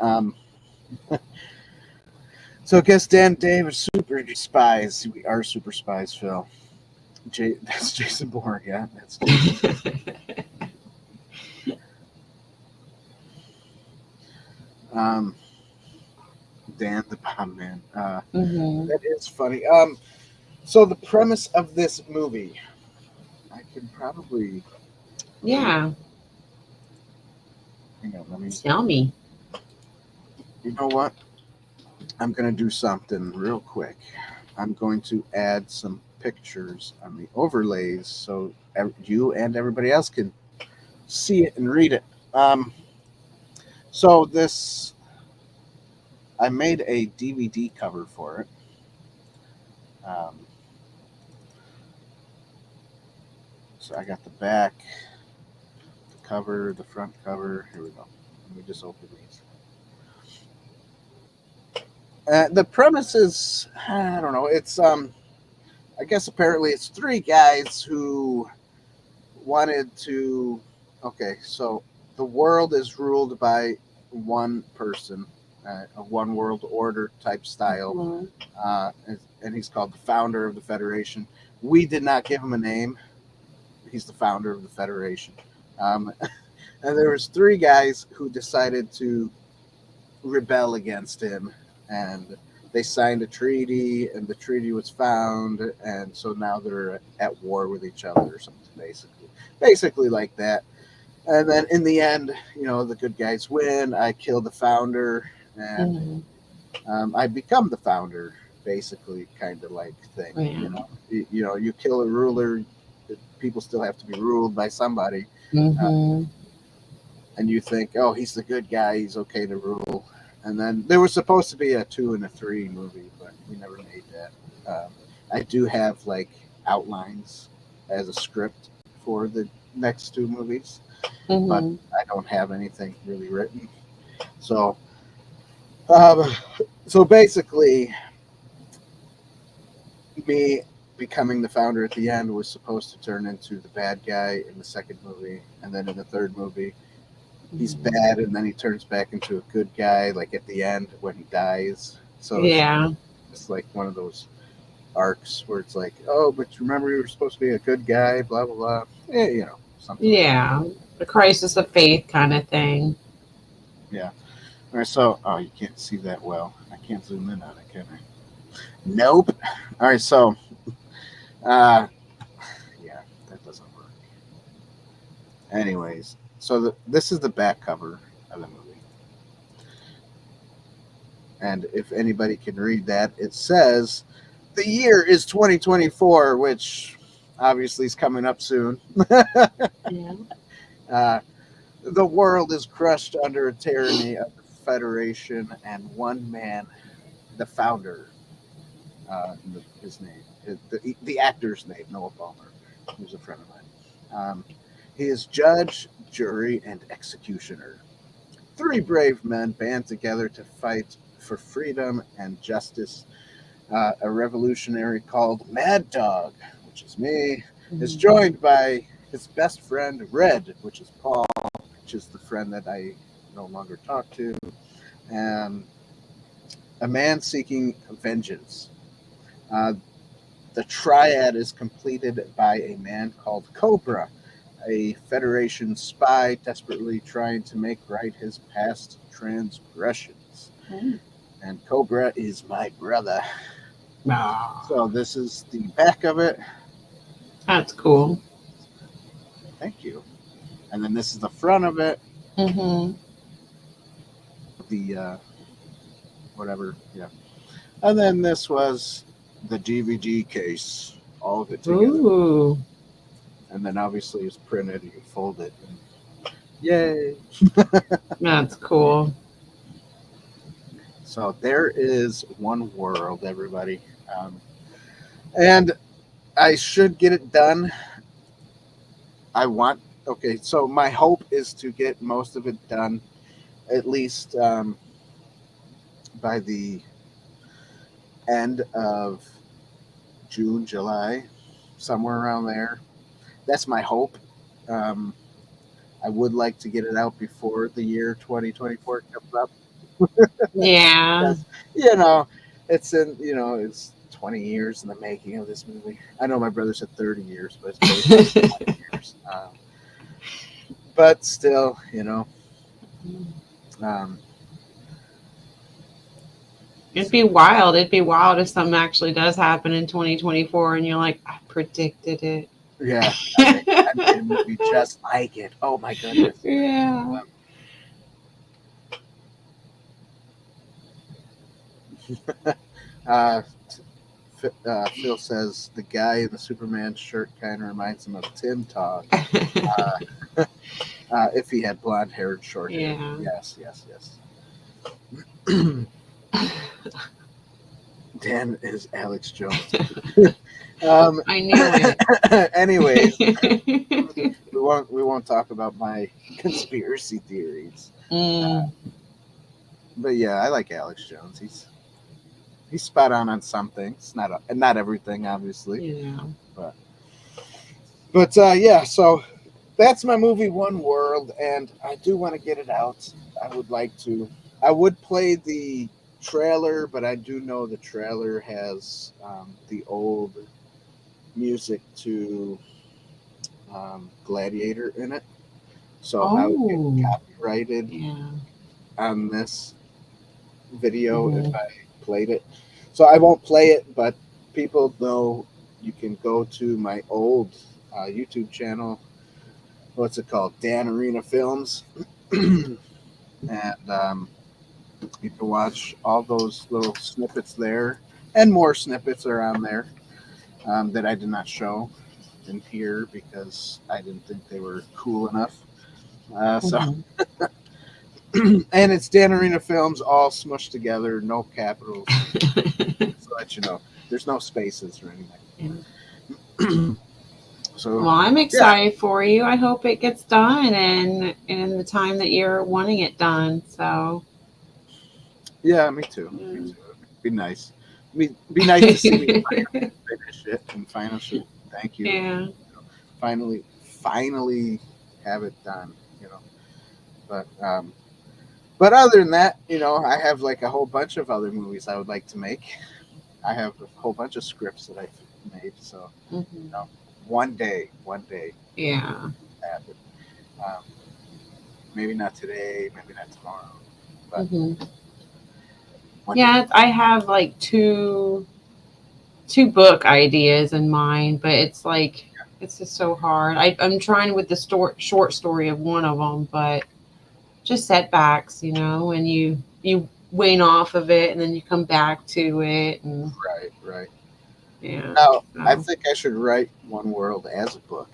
So I guess Dan and Dave are super spies. We are super spies, Phil. That's Jason Bourne, yeah. That's Jason. Dan the Bomb Man. That is funny. So the premise of this movie, I can probably. Yeah. Hang on, let me tell me. You know what? I'm gonna do something real quick. I'm going to add some pictures on the overlays so you and everybody else can see it and read it. So I made a DVD cover for it. So I got the back, the cover, the front cover. Here we go. Let me just open these. The premise is, I don't know. It's I guess apparently it's three guys who wanted to. Okay, so the world is ruled by one person, a one world order type style, and he's called the founder of the Federation. We did not give him a name. He's the founder of the Federation, and there was three guys who decided to rebel against him, and they signed a treaty, and the treaty was found, and so now they're at war with each other or something, basically like that. And then in the end, the good guys win. I kill the founder, and I become the founder, basically, kind of like thing. You kill a ruler, people still have to be ruled by somebody, and you think, oh, he's the good guy, he's okay to rule. And then there was supposed to be a 2 and a 3 movie, but we never made that. I do have outlines as a script for the next two movies, Mhm. but I don't have anything really written. So, so basically, me becoming the founder at the end was supposed to turn into the bad guy in the second movie, and then in the third movie, he's bad, and then he turns back into a good guy, like at the end when he dies. So Yeah. it's like one of those arcs where it's like, oh, but remember you were supposed to be a good guy, blah blah blah. Yeah, you know, something. Yeah. The crisis of faith kind of thing. Yeah. All right. So, oh, you can't see that well. I can't zoom in on it, can I? Nope. All right. So, yeah, that doesn't work. Anyways, so this is the back cover of the movie. And if anybody can read that, it says the year is 2024, which obviously is coming up soon. Yeah. The world is crushed under a tyranny of the Federation, and one man, the founder, his name, the actor's name, Noah Ballmer, who's a friend of mine. He is judge, jury, and executioner. Three brave men band together to fight for freedom and justice. A revolutionary called Mad Dog, which is me, is joined by his best friend Red, which is Paul, which is the friend that I no longer talk to, and a man seeking vengeance. The triad is completed by a man called Cobra, a Federation spy desperately trying to make right his past transgressions. And Cobra is my brother. So this is the back of it. That's cool. Thank you. And then this is the front of it. Mm-hmm. The whatever, yeah. And then this was the DVD case, all of it together. Ooh. And then obviously it's printed. You can fold it. And yay! That's cool. So there is one world, everybody. And I should get it done. Okay, so my hope is to get most of it done at least by the end of June, July, somewhere around there. That's my hope. I would like to get it out before the year 2024 comes up. Yeah. You know, it's 20 years in the making of this movie. I know my brother said 30 years, but it's basically 20 years. But still, It'd be wild. It'd be wild if something actually does happen in 2024 and you're like, I predicted it. Yeah. I made a movie just like it. Oh my goodness. Yeah. Phil says the guy in the Superman shirt kind of reminds him of Tim Tog. If he had blonde hair and short hair. Yeah. Yes. Dan is Alex Jones. I knew it. Anyways, we won't talk about my conspiracy theories. But yeah, I like Alex Jones. He's spot on some things, not everything, obviously. Yeah. But yeah, so that's my movie One World, and I do want to get it out. I would like to. I would play the trailer, but I do know the trailer has the old music to Gladiator in it, so I would get copyrighted on this video if I played it. So I won't play it, but people know you can go to my old YouTube channel. What's it called? Dan Arena Films. And you can watch all those little snippets there, and more snippets are on there that I did not show in here because I didn't think they were cool enough. So, and it's Dan Arena Films, all smushed together, no capitals, so that you know there's no spaces or anything. So Well, I'm excited for you. I hope it gets done and in the time that you're wanting it done. So yeah, me too. Me too. Be nice. Be nice to see me finish it and finally thank you. Yeah. Finally have it done. But other than that, I have like a whole bunch of other movies I would like to make. I have a whole bunch of scripts that I've made. So Mhm. one day, Yeah. happen. Um, maybe not today, maybe not tomorrow, but Hmm. one Yeah, day. I have like two book ideas in mind, but it's like it's just so hard. I'm trying with the short story of one of them, but just setbacks, when you wane off of it and then you come back to it, and Right. yeah. Now, I So, think I should write One World as a book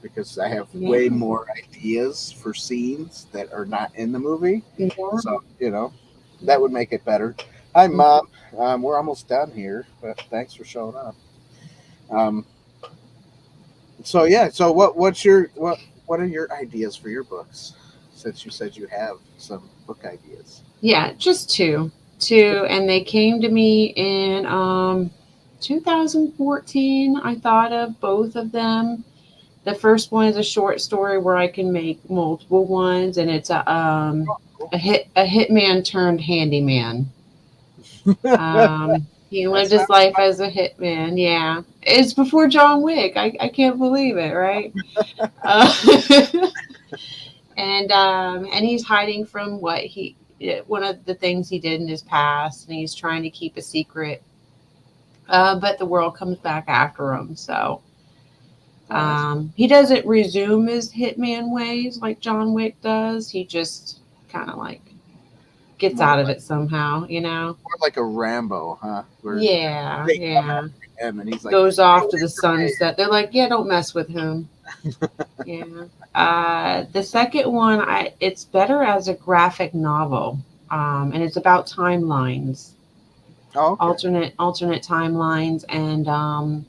because I have yeah. way more ideas for scenes that are not in the movie. Yeah. So, that would make it better. Hi, Mom. We're almost done here, but thanks for showing up. Um, so yeah. So what are your ideas for your books? Since you said you have some book ideas. Yeah, just two, and they came to me in 2014. I thought of both of them. The first one is a short story where I can make multiple ones, and it's a hitman turned handyman. He That lived his sounds life as a hitman. Yeah, it's before John Wick. I can't believe it, right? Uh, and he's hiding from one of the things he did in his past, and he's trying to keep a secret. But the world comes back after him, so he doesn't resume his hitman ways like John Wick does. He just kind of like gets more out of like it somehow, more like a Rambo, huh? Where Yeah, they come yeah. after him and he's like, Goes "Get off to the away sunset. They're like, yeah, don't mess with him. Yeah. The second one, it's better as a graphic novel, and it's about timelines, from here." Oh, okay. alternate timelines, and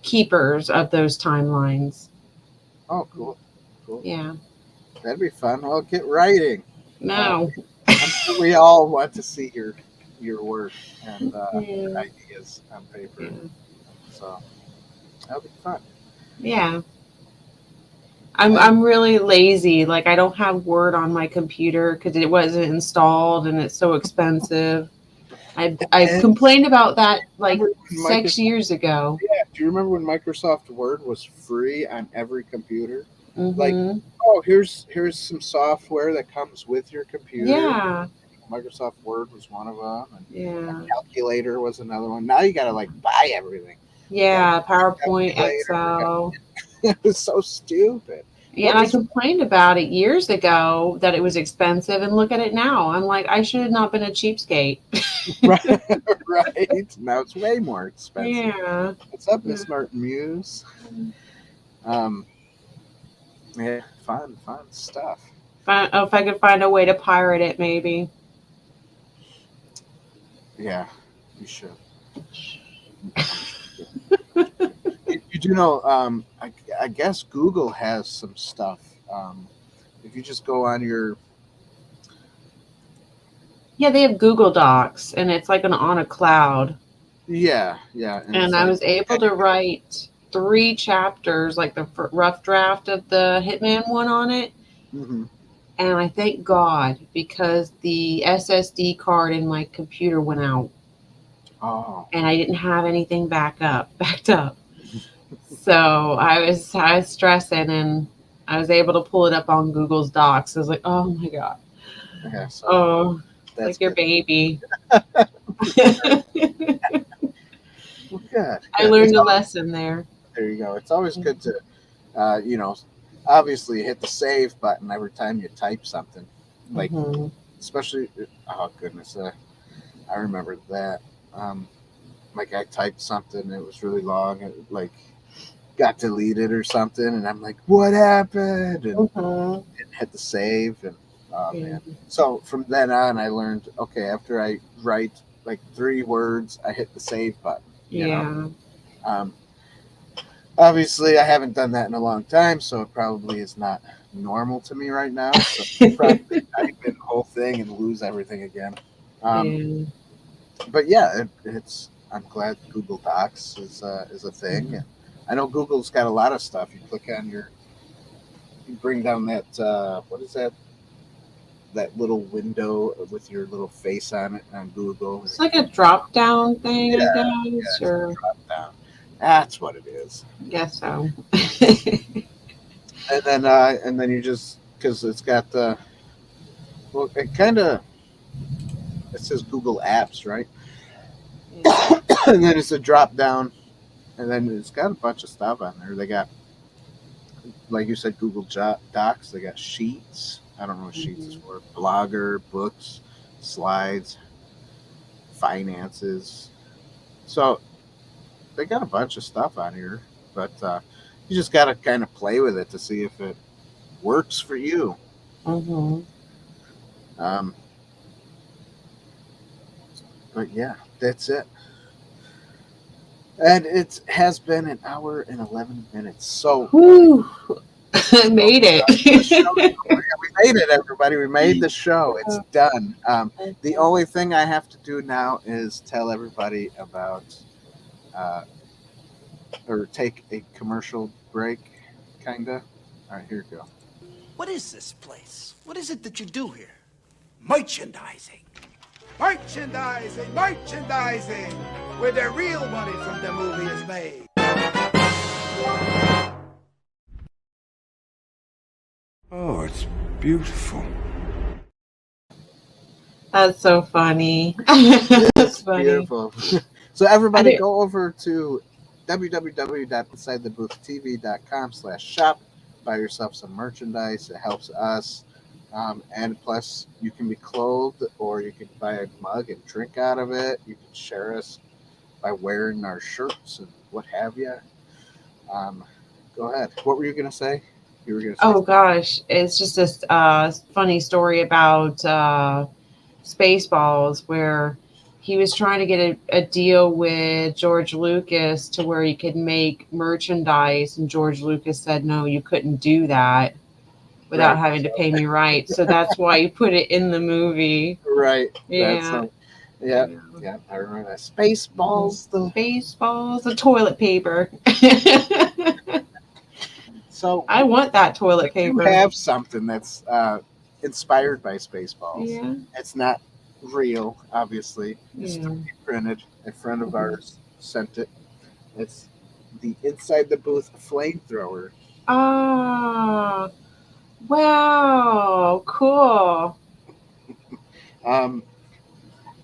keepers of those timelines. Oh, cool. Yeah. That'd be fun. Well, get writing. Uh, No. I'm sure we all want to see your work and Yeah. ideas on paper. Yeah. So that'll be fun. Yeah. I'm And I'm really lazy. Like I don't have Word on my computer because it wasn't installed and it's so expensive. I and complained about that like remember when 6 years ago. yeah, do you remember when Microsoft Word was free on every computer? Like, Mhm. oh, here's some software that comes with your computer. Yeah. Microsoft Word was one of them, and Yeah. calculator was another one. Now you got to like buy everything. You got to Yeah. PowerPoint, calculator. Excel. It was so stupid. Yeah, What and I was complained about it years ago that it was expensive, and look at it now. I'm like, I should have not been a cheapskate. right? Right now it's way more expensive. Yeah. What's up, Miss Martin Muse? Um, yeah, fun stuff. If I could find a way to pirate it, maybe. Yeah, you should. You do know, I guess Google has some stuff. If you just go on your, Yeah, they have Google Docs, and it's like on a cloud. yeah, and And it's I like, was able to write 3 chapters, like the rough draft of the Hitman one on it. hmm And I thank God because the SSD card in my computer went out, oh, and I didn't have anything backed up. So I was stressing, and I was able to pull it up on Google's Docs. I was like, oh my God. yeah, so Oh, that's like your good. baby. Well, good. I It's learned a always, lesson there. there you go. It's always good to, you know, obviously hit the save button every time you type something, like Mhm. especially. Oh goodness, I remember that. Um, like I typed something, it was really long, it like got deleted or something, and I'm like, what happened? And Mhm. hit the save, and oh Yeah. man. So from then on, I learned okay. After I write like 3 words, I hit the save button. You know. Yeah. Um, Obviously, I haven't done that in a long time, so it probably is not normal to me right now. So I'll probably type in the whole thing and lose everything again. Yeah. But yeah, it's. I'm glad Google Docs is a thing. And I know Google's got a lot of stuff. You click on you bring down that what is that? That little window with your little face on it on Google. It's like a drop down thing, I guess, Yeah, or drop down. That's what it is. I guess so. And then you just because it's got the well, it says Google Apps, right? Yeah. And then it's a drop down, and then it's got a bunch of stuff on there. They got, like you said, Google Docs. They got Sheets. I don't know what Sheets is for. Blogger, books, slides, finances. So they got a bunch of stuff on here, but you just got to kind of play with it to see if it works for you. But yeah, that's it. And it has been an hour and 11 minutes. So Whew. I made it. We made it, everybody. We made the show. It's done. The only thing I have to do now is tell everybody about or take a commercial break, kinda. All right, here we go. What is this place? What is it that you do here? Merchandising. Merchandising, merchandising, where the real money from the movie is made. Oh, it's beautiful. That's so funny. That's funny. Beautiful. So everybody go over to www.insidetheboothtv.com/shop. Buy yourself some merchandise. It helps us. And plus, you can be clothed, or you can buy a mug and drink out of it. You can share us by wearing our shirts and what have you. Go ahead. What were you going to say? You were going to say Oh, gosh. It's just this funny story about Spaceballs, where he was trying to get a deal with George Lucas to where he could make merchandise, and George Lucas said, no, you couldn't do that without having to pay me rights. So that's why you put it in the movie. Right. Yeah. Yeah, I remember that. Spaceballs. Spaceballs, the toilet paper. So I want that toilet paper. You have something that's inspired by Spaceballs. Yeah. It's not real, obviously. It's printed. A friend of ours sent it. It's the Inside the Booth flamethrower. Oh, wow, cool.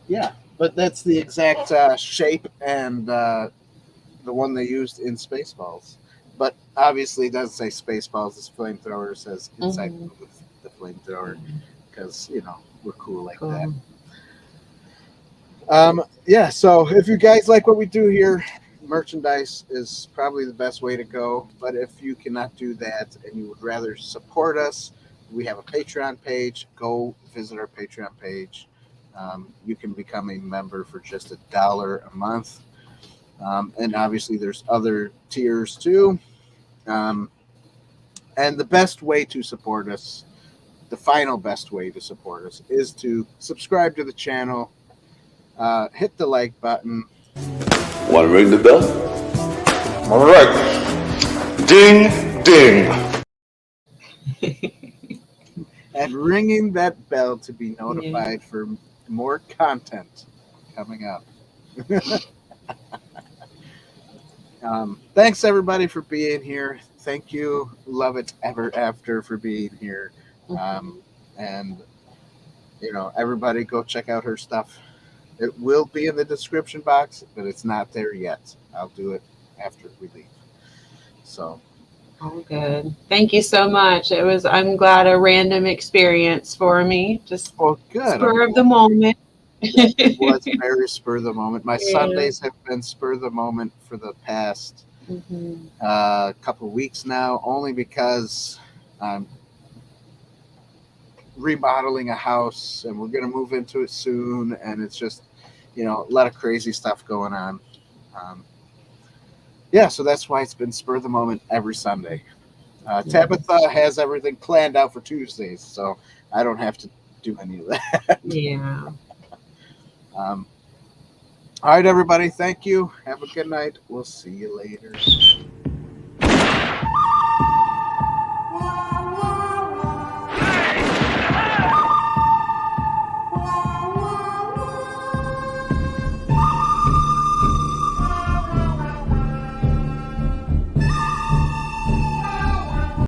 Yeah, but that's the exact shape and the one they used in Spaceballs. But obviously, it doesn't say Spaceballs. This flamethrower says Inside the Booth, the flamethrower, because we're cool like that. Yeah. So if you guys like what we do here, merchandise is probably the best way to go. But if you cannot do that and you would rather support us, we have a Patreon page. Go visit our Patreon page. You can become a member for just $1 a month. And obviously there's other tiers too. And the best way to support us, the final best way to support us, is to subscribe to the channel, hit the like button. Want to ring the bell? All right. Ding, ding. And ringing that bell to be notified for more content coming up. Thanks everybody for being here. Thank you, Love It Ever After, for being here. And everybody go check out her stuff. It will be in the description box, but it's not there yet. I'll do it after we leave. So Oh, good. Thank you so much. I'm glad, a random experience for me. Just good. Spur of the moment. It was very spur of the moment. My Sundays have been spur of the moment for the past couple weeks now, only because I'm remodeling a house and we're going to move into it soon. And it's just, a lot of crazy stuff going on. yeah, so that's why it's been spur of the moment every Sunday. Tabitha has everything planned out for Tuesdays, so I don't have to do any of that. Yeah. All right, everybody. Thank you. Have a good night. We'll see you later.